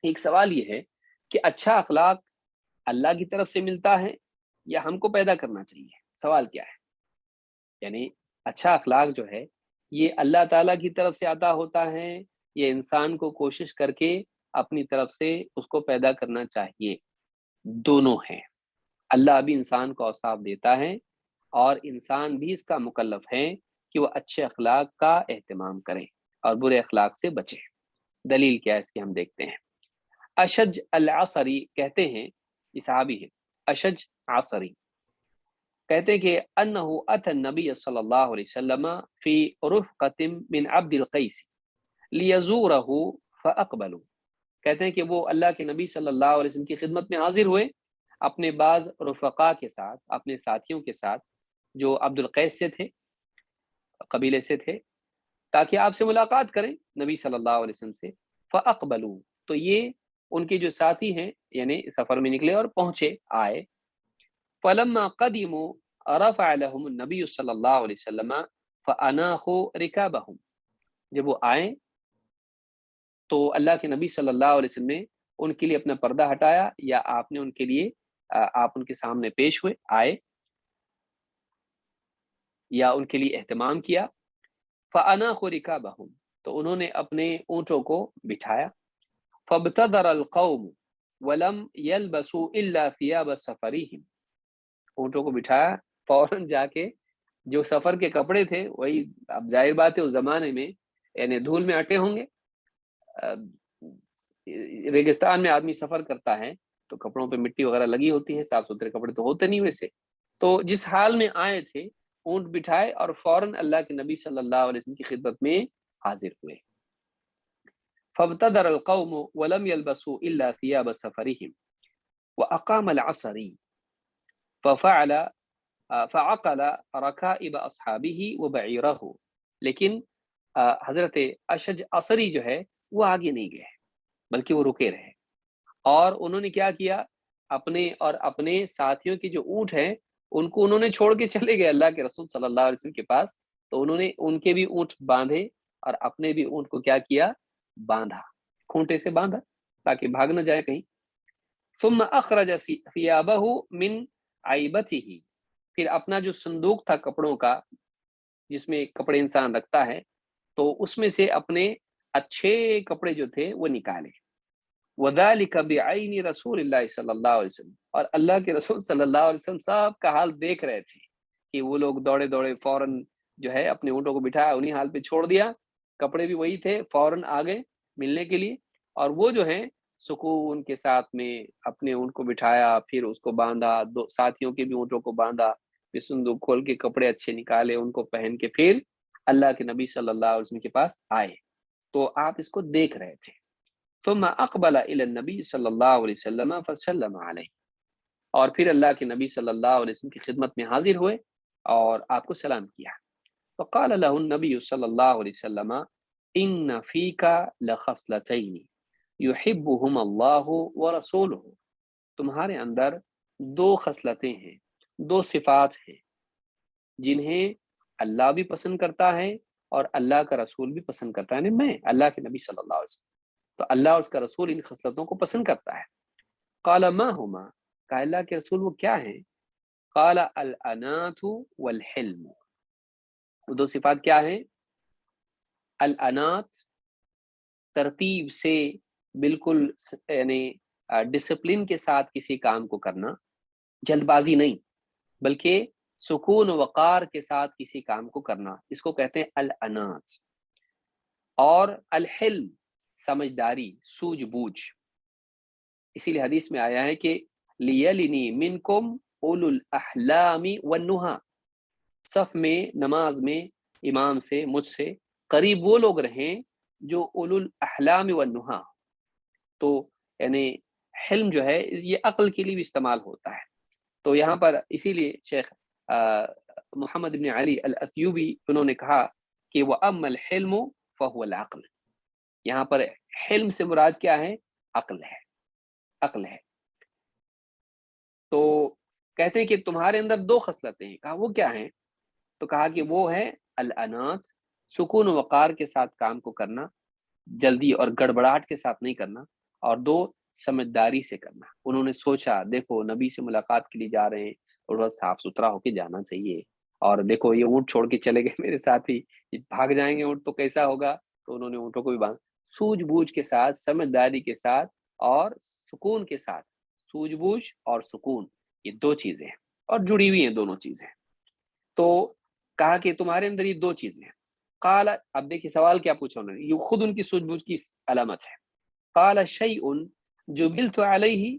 Speaker 2: ایک سوال یہ ہے کہ اچھا اخلاق اللہ کی طرف سے ملتا ہے یا ہم کو پیدا کرنا چاہیے؟ سوال کیا ہے؟ یعنی اچھا اخلاق جو ہے یہ اللہ تعالیٰ کی طرف سے عطا ہوتا ہے یا انسان کو کوشش کر کے اپنی طرف سے اس کو پیدا کرنا چاہیے؟ دونوں ہیں۔ اللہ بھی انسان کو اوصاف دیتا ہے اور انسان بھی اس کا مکلف ہے کہ وہ اچھے اخلاق کا اہتمام کرے اور برے اخلاق سے بچے۔ دلیل کیا ہے اس کی ہم دیکھتے ہیں۔ اشج العصری کہتے ہیں، یہ صحابی ہے اشج عصری، کہتے ہیں کہ انہ اتى النبی صلی اللہ علیہ وسلم فی رفقۃ من عبد القیس لیزورہ فاقبلوا، کہتے ہیں کہ وہ اللہ کے نبی صلی اللہ علیہ وسلم کی خدمت میں حاضر ہوئے اپنے بعض رفقا کے ساتھ، اپنے ساتھیوں کے ساتھ جو عبد القیس سے تھے، قبیلے سے تھے، تاکہ آپ سے ملاقات کریں نبی صلی اللہ علیہ وسلم سے۔ فاقبلوا، تو یہ ان کے جو ساتھی ہیں یعنی سفر میں نکلے اور پہنچے، آئے۔ فلما قدموا رفع لهم النبی صلی اللہ علیہ وسلم فاناخوا رکابهم، جب وہ آئے تو اللہ کے نبی صلی اللہ علیہ وسلم نے ان کے لیے اپنا پردہ ہٹایا، یا آپ نے ان کے لیے آپ ان کے سامنے پیش ہوئے، آئے یا ان کے لیے اہتمام کیا۔ فاناخوا رکابهم، تو انہوں نے اپنے اونٹوں کو بٹھایا۔ فابتدر القوم ولم يلبسوا الا ثياب سفرهم، اونٹوں کو بٹھایا، فوراً جا کے جو سفر کے کپڑے تھے وہی، اب ظاہر بات ہے اس زمانے میں یعنی دھول میں اٹے ہوں گے، ریگستان میں آدمی سفر کرتا ہے تو کپڑوں پہ مٹی وغیرہ لگی ہوتی ہے، صاف ستھرے کپڑے تو ہوتے نہیں ویسے، تو جس حال میں آئے تھے اونٹ بٹھائے اور فوراً اللہ کے نبی صلی اللہ علیہ وسلم کی خدمت میں حاضر ہوئے۔ فابتدر القوم ولم يلبسوا الا ثياب سفرهم واقام العصر فعقل رکائب اصحابہ وبعیرہ، لیکن حضرت اشج عصری جو ہے وہ آگے نہیں گئے بلکہ وہ رکے رہے، اور انہوں نے کیا کیا، اپنے اور اپنے ساتھیوں کے جو اونٹ ہیں ان کو انہوں نے چھوڑ کے چلے گئے اللہ کے رسول صلی اللہ علیہ وسلم کے پاس، تو انہوں نے ان کے بھی اونٹ باندھے اور اپنے بھی اونٹ کو کیا کیا، باندھا، کھونٹے سے باندھا تاکہ بھاگ نہ جائے کہیں۔ ثم اخرج ثیابہ من عیبتہ، پھر اپنا جو صندوق تھا کپڑوں کا جس میں کپڑے انسان رکھتا ہے، تو اس میں سے اپنے اچھے کپڑے جو تھے وہ نکالے۔ وذالک بعین رسول اللہ صلی اللہ علیہ وسلم، اور اللہ کے رسول صلی اللہ علیہ وسلم سب کا حال دیکھ رہے تھے کہ وہ لوگ دوڑے دوڑے فوراً جو ہے اپنے اونٹوں کو بٹھایا، انہی حال پہ چھوڑ دیا، کپڑے بھی وہی تھے، فوراً آگے ملنے کے لیے، اور وہ جو ہیں سکون کے ساتھ میں اپنے اونٹ کو بٹھایا، پھر اس کو باندھا، دو ساتھیوں کے بھی اونٹوں کو باندھا، پھر صندوق کھول کے کپڑے اچھے نکالے، ان کو پہن کے پھر اللہ کے نبی صلی اللہ علیہ وسلم کے پاس آئے، تو آپ اس کو دیکھ رہے تھے۔ ثم اقبل الى النبی صلی اللہ علیہ وسلم فسلم علیہ، اور پھر اللہ کے نبی صلی اللہ علیہ وسلم کی خدمت میں حاضر ہوئے اور آپ کو سلام کیا۔ فقال له النبی صلی اللہ علیہ وسلم ان فیک لخصلتین یحبہم اللہ ورسولہ، تمہارے اندر دو خصلتیں ہیں، دو صفات ہیں جنہیں اللہ بھی پسند کرتا ہے اور اللہ کا رسول بھی پسند کرتا ہے، یعنی میں اللہ کے نبی صلی اللہ علیہ وسلم، تو اللہ اور اس کا رسول ان خصلتوں کو پسند کرتا ہے۔ قال ما ہما، کہا اللہ کے رسول وہ کیا ہیں؟ قال الانات والحلم، وہ دو صفات کیا ہیں؟ الانات، ترتیب سے بالکل یعنی ڈسپلن کے ساتھ کسی کام کو کرنا، جلد بازی نہیں بلکہ سکون و وقار کے ساتھ کسی کام کو کرنا، اس کو کہتے ہیں الانات۔ اور الحلم، سمجھداری، سوجھ بوجھ، اسی لیے حدیث میں آیا ہے کہ لیلنی منکم اولو الاحلام والنہا، صف میں نماز میں امام سے مجھ سے قریب وہ لوگ رہیں جو اولو الاحلام والنہا، تو یعنی حلم جو ہے یہ عقل کے لیے بھی استعمال ہوتا ہے، تو یہاں پر اسی لیے شیخ محمد ابن علی الاثیوبی انہوں نے کہا کہ وَأَمَّا الْحِلْمُ فَهُوَ الْعَقْلُ، یہاں پر حلم سے مراد کیا ہے؟ عقل ہے، عقل ہے۔ تو کہتے ہیں کہ تمہارے اندر دو خصلتیں ہیں، کہا وہ کیا ہیں؟ تو کہا کہ وہ ہے الانات، سکون و وقار کے ساتھ کام کو کرنا، جلدی اور گڑبڑاہٹ کے ساتھ نہیں کرنا، اور دو سمجھداری سے کرنا۔ انہوں نے سوچا دیکھو نبی سے ملاقات کے لیے جا رہے ہیں اور بہت صاف ستھرا ہو کے جانا چاہیے، اور دیکھو یہ اونٹ چھوڑ کے چلے گئے میرے ساتھ ہی، بھاگ جائیں گے اونٹ تو کیسا ہوگا، تو انہوں نے اونٹوں کو بھی باندھ، سوجھ بوجھ کے ساتھ، سمجھداری کے ساتھ اور سکون کے ساتھ۔ سوجھ بوجھ اور سکون یہ دو چیزیں ہیں اور جڑی ہوئی ہیں دونوں چیزیں۔ تو کہا کہ تمہارے اندر یہ دو چیزیں ہیں۔ قال، اب دیکھیے سوال کیا پوچھا انہوں نے، یہ خود ان کی سوجھ بوجھ کی علامت ہے۔ قال شیء جبلت علیہ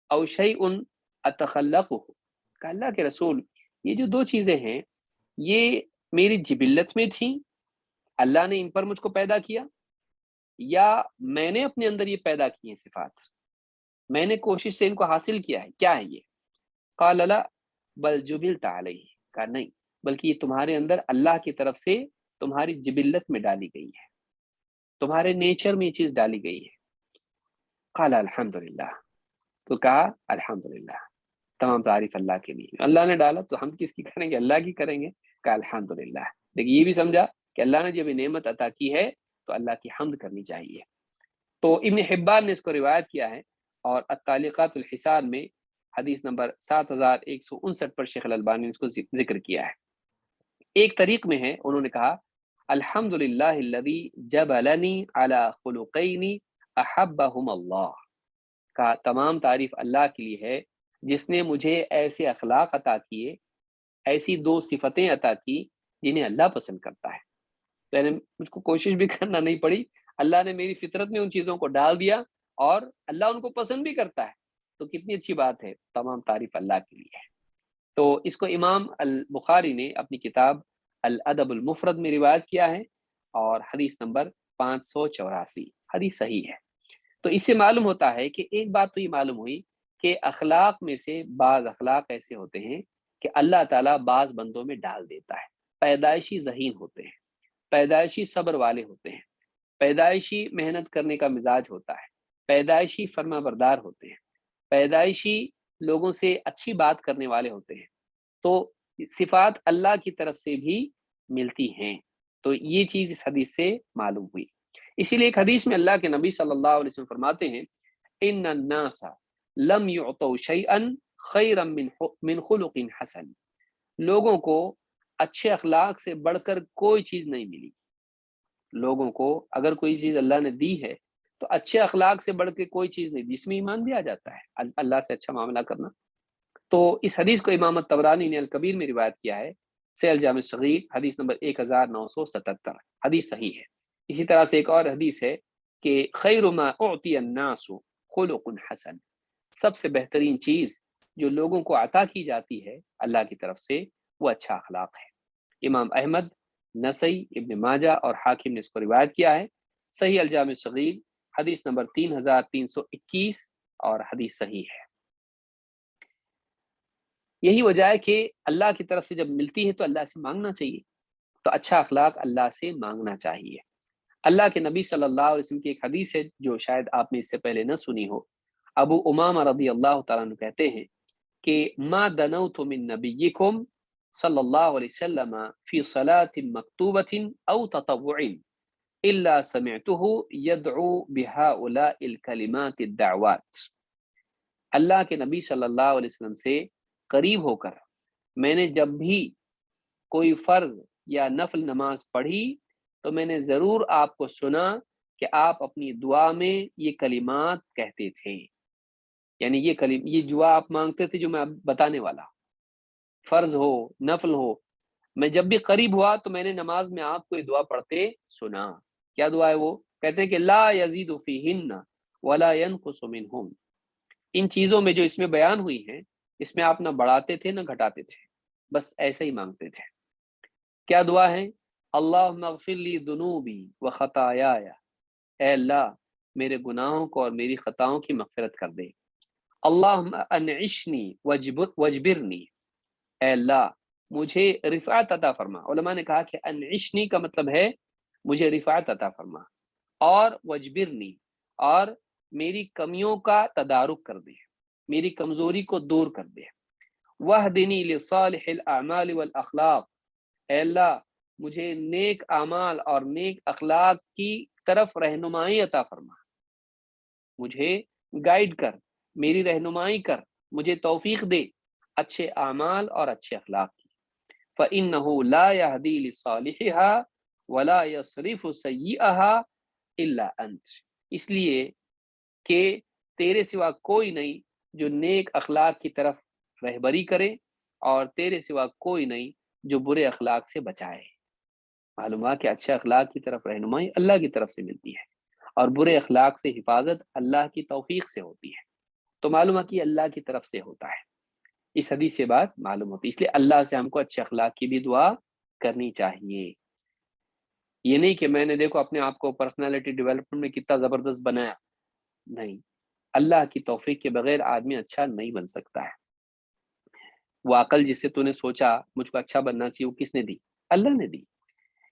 Speaker 2: او شیء اتخلقہ، کہ اللہ کے رسول یہ جو دو چیزیں ہیں یہ میری جبلت میں تھیں، اللہ نے ان پر مجھ کو پیدا کیا، یا میں نے اپنے اندر یہ پیدا کی ہیں صفات، میں نے کوشش سے ان کو حاصل کیا ہے، کیا ہے یہ؟ قال لا بل جبلت علیہ، کہا نہیں بلکہ یہ تمہارے اندر اللہ کی طرف سے تمہاری جبلت میں ڈالی گئی ہے، تمہارے نیچر میں یہ چیز ڈالی گئی ہے۔ قال الحمدللہ، تو کہا الحمدللہ، تمام تعریف اللہ کے لیے، اللہ نے ڈالا تو ہم کس کی کریں گے؟ اللہ کی کریں گے۔ کہا الحمدللہ، دیکھیے یہ بھی سمجھا کہ اللہ نے جب یہ نعمت عطا کی ہے تو اللہ کی حمد کرنی چاہیے۔ تو ابن حبان نے اس کو روایت کیا ہے، اور التعلیقات الحسان میں حدیث نمبر 7159 پر شیخ الالبانی نے اس کو ذکر کیا ہے۔ ایک طریق میں ہے، انہوں نے کہا الحمدللہ الذی جبلنی علی خلقین احبہم اللہ، کا تمام تعریف اللہ کے لیے ہے جس نے مجھے ایسے اخلاق عطا کیے، ایسی دو صفتیں عطا کی جنہیں اللہ پسند کرتا ہے۔ تو یعنی مجھ کو کوشش بھی کرنا نہیں پڑی، اللہ نے میری فطرت میں ان چیزوں کو ڈال دیا اور اللہ ان کو پسند بھی کرتا ہے، تو کتنی اچھی بات ہے، تمام تعریف اللہ کے لیے ہے۔ تو اس کو امام البخاری نے اپنی کتاب الادب المفرد میں روایت کیا ہے، اور حدیث نمبر 584، حدیث صحیح ہے۔ تو اس سے معلوم ہوتا ہے کہ ایک بات تو یہ معلوم ہوئی کہ اخلاق میں سے بعض اخلاق ایسے ہوتے ہیں کہ اللہ تعالیٰ بعض بندوں میں ڈال دیتا ہے، پیدائشی ذہین ہوتے ہیں، پیدائشی صبر والے ہوتے ہیں، پیدائشی محنت کرنے کا مزاج ہوتا ہے، پیدائشی فرما بردار ہوتے ہیں، پیدائشی لوگوں سے اچھی بات کرنے والے ہوتے ہیں، تو صفات اللہ کی طرف سے بھی ملتی ہیں۔ تو یہ چیز اس حدیث سے معلوم ہوئی۔ اسی لیے ایک حدیث میں اللہ کے نبی صلی اللہ علیہ وسلم فرماتے ہیں ان الناس لم يعطوا شيئا خيرا من خلق حسن، لوگوں کو اچھے اخلاق سے بڑھ کر کوئی چیز نہیں ملی۔ لوگوں کو اگر کوئی چیز اللہ نے دی ہے تو اچھے اخلاق سے بڑھ کے کوئی چیز نہیں، جس میں ایمان بھی آ جاتا ہے، اللہ سے اچھا معاملہ کرنا۔ تو اس حدیث کو امام الطبرانی نے الکبیر میں روایت کیا ہے، سیل جامع صغیر حدیث نمبر 1977، حدیث صحیح ہے۔ اسی طرح سے ایک اور حدیث ہے کہ خیر ما اعطی الناس خلق حسن، سب سے بہترین چیز جو لوگوں کو عطا کی جاتی ہے اللہ کی طرف سے وہ اچھا اخلاق ہے۔ امام احمد، نسائی، ابن ماجہ اور حاکم نے اس کو روایت کیا ہے، صحیح الجامع صغیر حدیث نمبر 3321، اور حدیث صحیح ہے۔ یہی وجہ ہے کہ اللہ کی طرف سے جب ملتی ہے تو اللہ سے مانگنا چاہیے، تو اچھا اخلاق اللہ سے مانگنا چاہیے۔ اللہ کے نبی صلی اللہ علیہ وسلم کی ایک حدیث ہے جو شاید آپ نے اس سے پہلے نہ سنی ہو، ابو امامہ رضی اللہ تعالیٰ عنہ کہتے ہیں کہ ما دنوت من نبیکم صلی اللہ علیہ وسلم فی صلاۃ مکتوبۃ او تطوع الا سمعته يدعو بهؤلاء الکلمات الدعوات، اللہ کے نبی صلی اللہ علیہ وسلم سے قریب ہو کر میں نے جب بھی کوئی فرض یا نفل نماز پڑھی تو میں نے ضرور آپ کو سنا کہ آپ اپنی دعا میں یہ کلمات کہتے تھے، یعنی یہ دعا آپ مانگتے تھے جو میں اب بتانے والا، فرض ہو نفل ہو، میں جب بھی قریب ہوا تو میں نے نماز میں آپ کو یہ دعا پڑھتے سنا۔ کیا دعا ہے وہ؟ کہتے ہیں کہ لا یزید فیہن ولا ینقص منہم، ان چیزوں میں جو اس میں بیان ہوئی ہیں اس میں آپ نہ بڑھاتے تھے نہ گھٹاتے تھے، بس ایسے ہی مانگتے تھے۔ کیا دعا ہے؟ اللہم اغفر لی ذنوبی و خطایایا، اے اللہ میرے گناہوں کو اور میری خطاؤں کی مغفرت کر دے۔ اللہم انعشنی وجبرنی، اے اللہ مجھے رفعت عطا فرما. علماء نے کہا کہ انعشنی کا مطلب ہے مجھے رفعت عطا فرما، اور وجبرنی، اور میری کمیوں کا تدارک کر دے، میری کمزوری کو دور کر دے. وَاهْدِنِي لِصَالِحِ الْأَعْمَالِ وَالْأَخْلَاقِ، اے اللہ مجھے نیک اعمال اور نیک اخلاق کی طرف رہنمائی عطا فرما، مجھے گائیڈ کر، میری رہنمائی کر، مجھے توفیق دے اچھے اعمال اور اچھے اخلاق کی. فَإِنَّهُ لَا يَهْدِي لِصَالِحِهَا وَلَا يَصْرِفُ سَيِّئَهَا إِلَّا أَنْتَ، اس لیے کہ تیرے سوا کوئی نہیں جو نیک اخلاق کی طرف رہبری کرے، اور تیرے سوا کوئی نہیں جو برے اخلاق سے بچائے. معلوم ہوا کہ اچھے اخلاق کی طرف رہنمائی اللہ کی طرف سے ملتی ہے، اور برے اخلاق سے حفاظت اللہ کی توفیق سے ہوتی ہے. تو معلوم ہے کہ اللہ کی طرف سے ہوتا ہے. اس حدیث سے بات معلوم ہوتی ہے. اس لیے اللہ سے ہم کو اچھے اخلاق کی بھی دعا کرنی چاہیے. یہ نہیں کہ میں نے دیکھو اپنے آپ کو پرسنالٹی ڈیولپمنٹ میں کتنا زبردست بنایا، نہیں، اللہ کی توفیق کے بغیر آدمی اچھا نہیں بن سکتا ہے. وہ عقل جس سے تو نے سوچا مجھ کو اچھا بننا چاہیے، وہ کس نے دی؟ اللہ نے دی.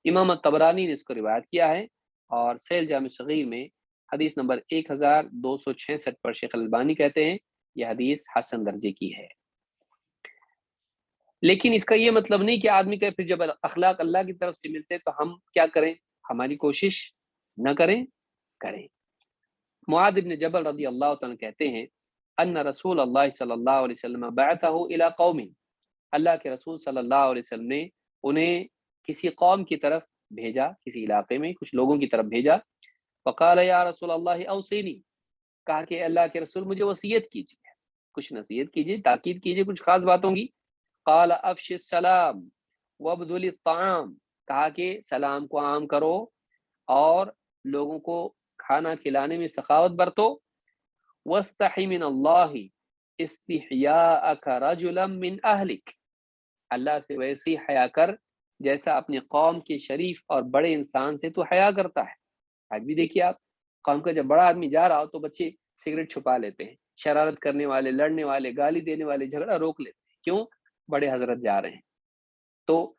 Speaker 2: امام الطبرانی نے اس کو روایت کیا ہے، اور سیل جامع صغیر میں حدیث نمبر 1266 پر شیخ البانی کہتے ہیں یہ حدیث حسن درجے کی ہے. لیکن اس کا یہ مطلب نہیں کہ آدمی کا پھر جب اخلاق اللہ کی طرف سے ملتے تو ہم کیا کریں، ہماری کوشش نہ کریں. معاذ بن جبل رضی اللہ تعالیٰ کہتے ہیں ان رسول اللہ صلی اللہ علیہ وسلم بعثہ الی قوم، اللہ کے رسول صلی اللہ علیہ وسلم نے انہیں کسی قوم کی طرف بھیجا، کسی علاقے میں کچھ لوگوں کی طرف بھیجا. فقال یا رسول اللہ اوصینی، کہا کہ اللہ کے رسول مجھے وصیت کیجیے، کچھ نصیحت کیجیے، تاکید کیجیے کچھ خاص باتوں کی. قال افش السلام وابذل الطعام، کہا کہ سلام کو عام کرو اور لوگوں کو کھانا کھلانے میں سخاوت برتو. واستحی من اللہ استحیاءک رجلا من اہلک، اللہ سے ویسی حیا کر جیسا اپنی قوم کے شریف اور بڑے انسان سے تو حیا کرتا ہے. آج بھی دیکھیے آپ، قوم کا جب بڑا آدمی جا رہا ہو تو بچے سگریٹ چھپا لیتے ہیں، شرارت کرنے والے، لڑنے والے، گالی دینے والے جھگڑا روک لیتے ہیں. کیوں؟ بڑے حضرت جا رہے ہیں. تو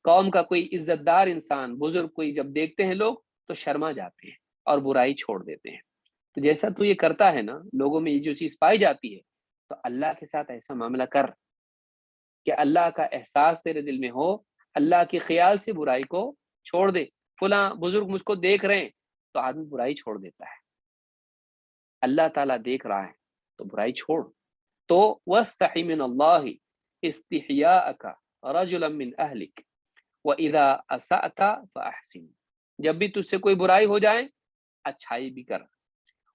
Speaker 2: قوم کا کوئی عزت دار انسان، بزرگ کوئی جب دیکھتے ہیں لوگ تو شرما جاتے ہیں اور برائی چھوڑ دیتے ہیں. تو جیسا تو یہ کرتا ہے نا، لوگوں میں یہ جو چیز پائی جاتی ہے، تو اللہ کے ساتھ ایسا معاملہ کر کہ اللہ کا احساس تیرے دل میں ہو، اللہ کے خیال سے برائی کو چھوڑ دے. فلاں بزرگ مجھ کو دیکھ رہے ہیں تو آدمی برائی چھوڑ دیتا ہے. اللہ تعالیٰ دیکھ رہا ہے تو برائی چھوڑ. تو واستحی من اللہ استحیاءک رجلا من اہلک وَإِذَا أَسَأْتَ فَأَحْسِنْ، جب بھی تجھ سے کوئی برائی ہو جائے اچھائی بھی کر.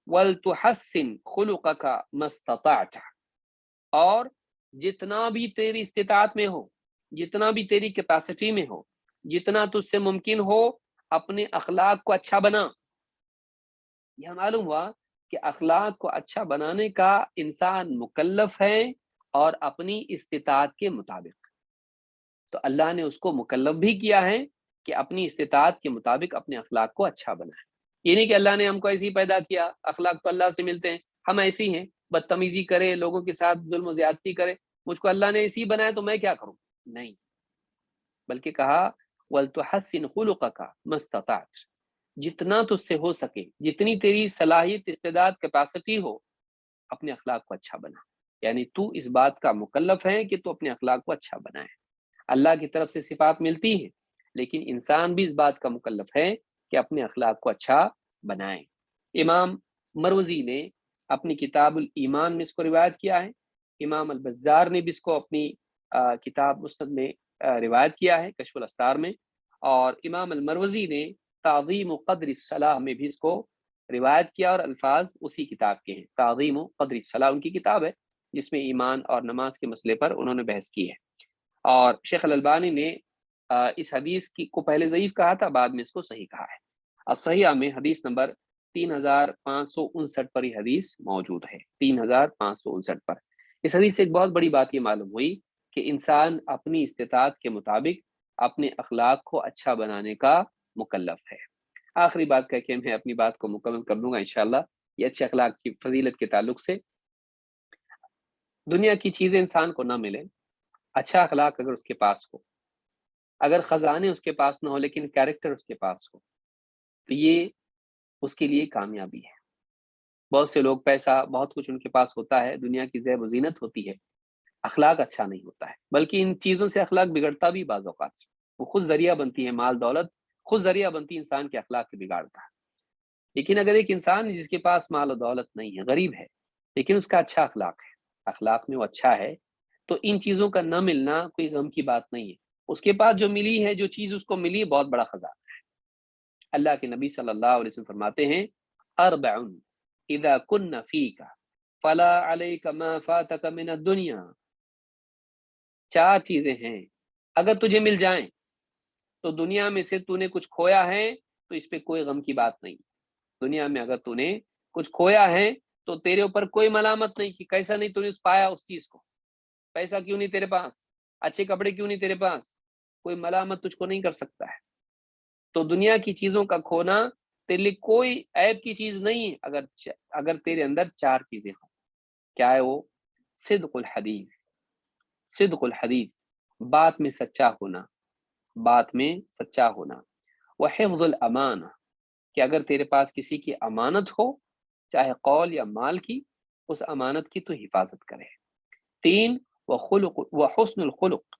Speaker 2: وَلْتُحَسِّنْ خُلُقَكَ مَا اسْتَطَعْتَ، اور جتنا بھی تیری استطاعت میں ہو، جتنا بھی تیری کیپیسٹی میں ہو، جتنا تجھ سے ممکن ہو اپنے اخلاق کو اچھا بنا. یہ معلوم ہوا کہ اخلاق کو اچھا بنانے کا انسان مکلف ہے، اور اپنی استطاعت کے مطابق. تو اللہ نے اس کو مکلف بھی کیا ہے کہ اپنی استطاعت کے مطابق اپنے اخلاق کو اچھا بنائے. یہ نہیں کہ اللہ نے ہم کو ایسے ہی پیدا کیا، اخلاق تو اللہ سے ملتے ہیں، ہم ایسے ہی ہیں، بدتمیزی کرے، لوگوں کے ساتھ ظلم و زیادتی کرے، مجھ کو اللہ نے ایسے ہی بنایا تو میں کیا کروں؟ نہیں، بلکہ کہا وَلْتُحَسِّنْ خُلُقَكَ مَا اسْتَطَعْتَ، جتنا تجھ سے ہو سکے، جتنی تیری صلاحیت، استعداد، کیپیسٹی ہو، اپنے اخلاق کو اچھا بنا. یعنی تو اس بات کا مکلف ہے کہ تو اپنے اخلاق کو اچھا بنائے. اللہ کی طرف سے صفات ملتی ہیں، لیکن انسان بھی اس بات کا مکلف ہے کہ اپنے اخلاق کو اچھا بنائے. امام مروزی نے اپنی کتاب الایمان میں اس کو روایت کیا ہے. امام البزار نے بھی اس کو اپنی کتاب مسند میں روایت کیا ہے، کشف الاسرار میں. اور امام المروزی نے تعظیم و قدر الصلاح میں بھی اس کو روایت کیا، اور الفاظ اسی کتاب کے ہیں. تعظیم و قدر الصلاح ان کی کتاب ہے جس میں ایمان اور نماز کے مسئلے پر انہوں نے بحث کی ہے. اور شیخ الالبانی نے اس حدیث کو پہلے ضعیف کہا تھا، بعد میں اس کو صحیح کہا ہے. الصحیحہ میں حدیث نمبر 3559 پر یہ حدیث موجود ہے، 3559 پر. اس حدیث سے ایک بہت بڑی بات یہ معلوم ہوئی کہ انسان اپنی استطاعت کے مطابق اپنے اخلاق کو اچھا بنانے کا مکلف ہے. آخری بات کہہ کے میں اپنی بات کو مکمل کر دوں گا انشاءاللہ. یہ اچھے اخلاق کی فضیلت کے تعلق سے، دنیا کی چیزیں انسان کو نہ ملے، اچھا اخلاق اگر اس کے پاس ہو، اگر خزانے اس کے پاس نہ ہو لیکن کیریکٹر اس کے پاس ہو، تو یہ اس کے لیے کامیابی ہے۔ بہت سے لوگ پیسہ بہت کچھ ان کے پاس ہوتا ہے، دنیا کی زیب و زینت ہوتی ہے، اخلاق اچھا نہیں ہوتا ہے، بلکہ ان چیزوں سے اخلاق بگڑتا بھی بعض اوقات سے، وہ خود ذریعہ بنتی ہے، مال دولت خود ذریعہ بنتی ہے انسان کے اخلاق کے بگاڑتا ہے۔ لیکن اگر ایک انسان جس کے پاس مال و دولت نہیں ہے، غریب ہے، لیکن اس کا اچھا اخلاق ہے، اخلاق میں وہ اچھا ہے، تو ان چیزوں کا نہ ملنا کوئی غم کی بات نہیں ہے۔ اس کے پاس جو ملی ہے، جو چیز اس کو ملی، بہت بڑا خزانہ ہے۔ اللہ کے نبی صلی اللہ علیہ وسلم فرماتے ہیں اربع اذا کن فیک فلا علیک ما فاتک من الدنیا، 4 چیزیں ہیں اگر تجھے مل جائیں تو دنیا میں سے تو نے کچھ کھویا ہے تو اس پہ کوئی غم کی بات نہیں۔ دنیا میں اگر تو نے کچھ کھویا ہے تو تیرے اوپر کوئی ملامت نہیں کہ کیسا نہیں تو نے پایا اس چیز کو، پیسہ کیوں نہیں تیرے پاس، اچھے کپڑے کیوں نہیں تیرے پاس، کوئی ملامت تجھ کو نہیں کر سکتا ہے۔ تو دنیا کی چیزوں کا کھونا تیرے لیے کوئی عیب کی چیز نہیں ہے، اگر تیرے اندر 4 چیزیں ہوں۔ کیا ہے وہ؟ صدق الحدیث، صدق الحدیث، بات میں سچا ہونا، بات میں سچا ہونا، وحفظ الامانہ، کہ اگر تیرے پاس کسی کی امانت ہو، چاہے قول یا مال کی، اس امانت کی تو حفاظت کرے۔ 3 وحسن الخلق،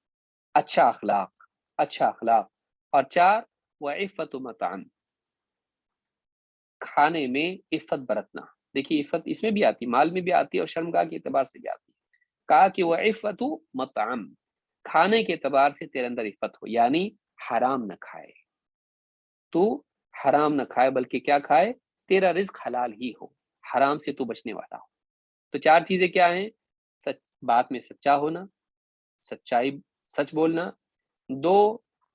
Speaker 2: اچھا اخلاق، اچھا اخلاق، اور 4 وعفت مطعم، کھانے میں عفت برتنا۔ دیکھیے عفت اس میں بھی آتی، مال میں بھی آتی ہے اور شرمگاہ کے اعتبار سے بھی آتی ہے۔ کہا کہ وعفت مطعم، کھانے کے اعتبار سے تیرے اندر عفت ہو، یعنی حرام نہ کھائے، تو حرام نہ کھائے بلکہ کیا کھائے، تیرا رزق حلال ہی ہو، حرام سے تو بچنے والا ہو۔ تو 4 چیزیں کیا ہیں؟ بات میں سچا ہونا، سچ بولنا، 2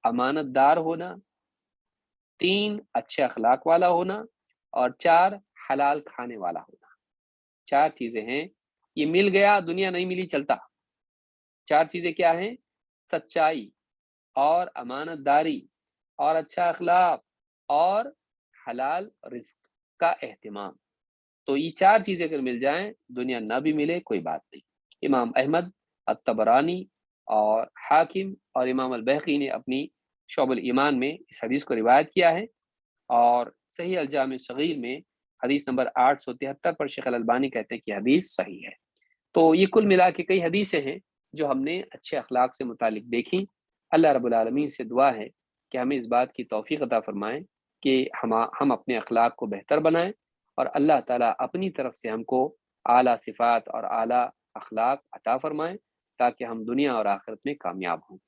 Speaker 2: امانت دار ہونا، 3 اچھے اخلاق والا ہونا، اور 4 حلال کھانے والا ہونا۔ 4 چیزیں ہیں، یہ مل گیا، دنیا نہیں ملی چلتا۔ 4 چیزیں کیا ہیں؟ سچائی اور امانت داری اور اچھا اخلاق اور حلال رزق کا اہتمام۔ تو یہ 4 چیزیں اگر مل جائیں، دنیا نہ بھی ملے کوئی بات نہیں۔ امام احمد، الطبرانی اور حاکم اور امام البیہقی نے اپنی شعب الایمان میں اس حدیث کو روایت کیا ہے، اور صحیح الجامع صغیر میں حدیث نمبر 873 پر شیخ الالبانی کہتے ہیں کہ حدیث صحیح ہے۔ تو یہ کل ملا کے کئی حدیثیں ہیں جو ہم نے اچھے اخلاق سے متعلق دیکھیں۔ اللہ رب العالمین سے دعا ہے کہ ہمیں اس بات کی توفیق عطا فرمائیں کہ ہم اپنے اخلاق کو بہتر بنائیں، اور اللہ تعالیٰ اپنی طرف سے ہم کو اعلیٰ صفات اور اعلیٰ اخلاق عطا فرمائیں تاکہ ہم دنیا اور آخرت میں کامیاب ہوں۔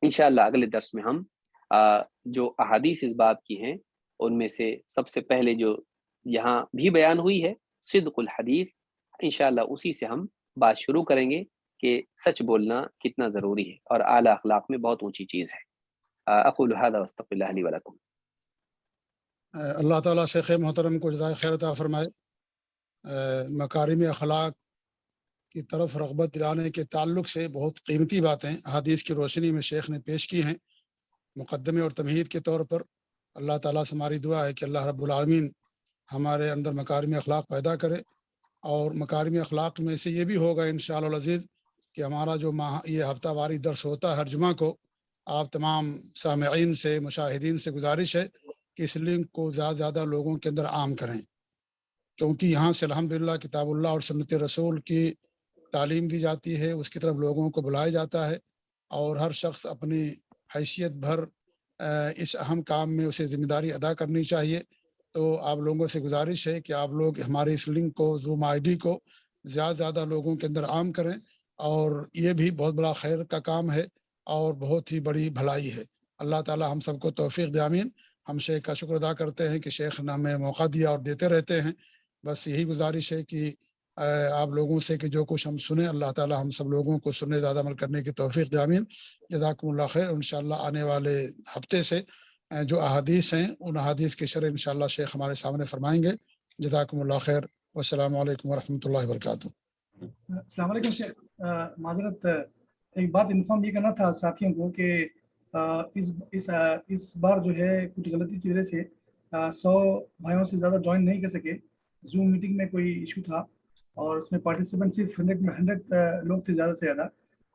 Speaker 2: انشاءاللہ اگلے درس میں ہم جو احادیث اس باب کی ہیں ان میں سے سب سے پہلے جو یہاں بھی بیان ہوئی ہے صدق الحدیث، انشاءاللہ اسی سے ہم بات شروع کریں گے کہ سچ بولنا کتنا ضروری ہے اور اعلیٰ اخلاق میں بہت اونچی چیز ہے۔ اقول هذا واستغفر الله لي ولكم۔
Speaker 1: اللہ تعالیٰ شیخ محترم کو جزائے خیر عطا فرمائے۔ مکارم اخلاق کی طرف رغبت دلانے کے تعلق سے بہت قیمتی باتیں حدیث کی روشنی میں شیخ نے پیش کی ہیں، مقدمے اور تمہید کے طور پر۔ اللہ تعالیٰ سے ہماری دعا ہے کہ اللہ رب العالمین ہمارے اندر مکارم اخلاق پیدا کرے، اور مکارم اخلاق میں سے یہ بھی ہوگا انشاءاللہ العزیز کہ ہمارا جو یہ ہفتہ واری درس ہوتا ہے ہر جمعہ کو، آپ تمام سامعین سے، مشاہدین سے گزارش ہے کہ اس لنک کو زیادہ زیادہ لوگوں کے اندر عام کریں، کیونکہ یہاں سے الحمدللہ کتاب اللہ اور سنت رسول کی تعلیم دی جاتی ہے، اس کی طرف لوگوں کو بلایا جاتا ہے، اور ہر شخص اپنی حیثیت بھر اس اہم کام میں اسے ذمہ داری ادا کرنی چاہیے۔ تو آپ لوگوں سے گزارش ہے کہ آپ لوگ ہمارے اس لنک کو، زوم آئی ڈی کو زیادہ زیادہ لوگوں کے اندر عام کریں، اور یہ بھی بہت بڑا خیر کا کام ہے اور بہت ہی بڑی بھلائی ہے۔ اللہ تعالی ہم سب کو توفیق دے، آمین۔ ہم شیخ کا شکر ادا کرتے ہیں کہ شیخ نے ہمیں موقع دیا اور دیتے رہتے ہیں۔ بس یہی گزارش ہے کہ آپ لوگوں سے کہ جو کچھ ہم سنیں، اللہ تعالی ہم سب لوگوں کو سننے زیادہ عمل کرنے کی توفیق دے، آمین۔ جزاکم اللہ خیر۔ انشاءاللہ آنے والے ہفتے سے جو احادیث ہیں ان احادیث کی شرح انشاءاللہ شیخ ہمارے سامنے فرمائیں گے۔ جزاکم اللہ خیر، والسلام علیکم ورحمۃ اللہ وبرکاتہ۔
Speaker 3: السلام علیکم شیخ، معذرت ایک بات انفارم یہ کرنا تھا ساتھیوں کو کہ اس بار جو ہے کچھ غلطی کی وجہ سے 100 بھائیوں سے زیادہ جوائن نہیں کر سکے۔ زوم میٹنگ میں کوئی ایشو تھا اور اس میں پارٹیسپینٹ صرف 100 لوگ تھے زیادہ سے زیادہ،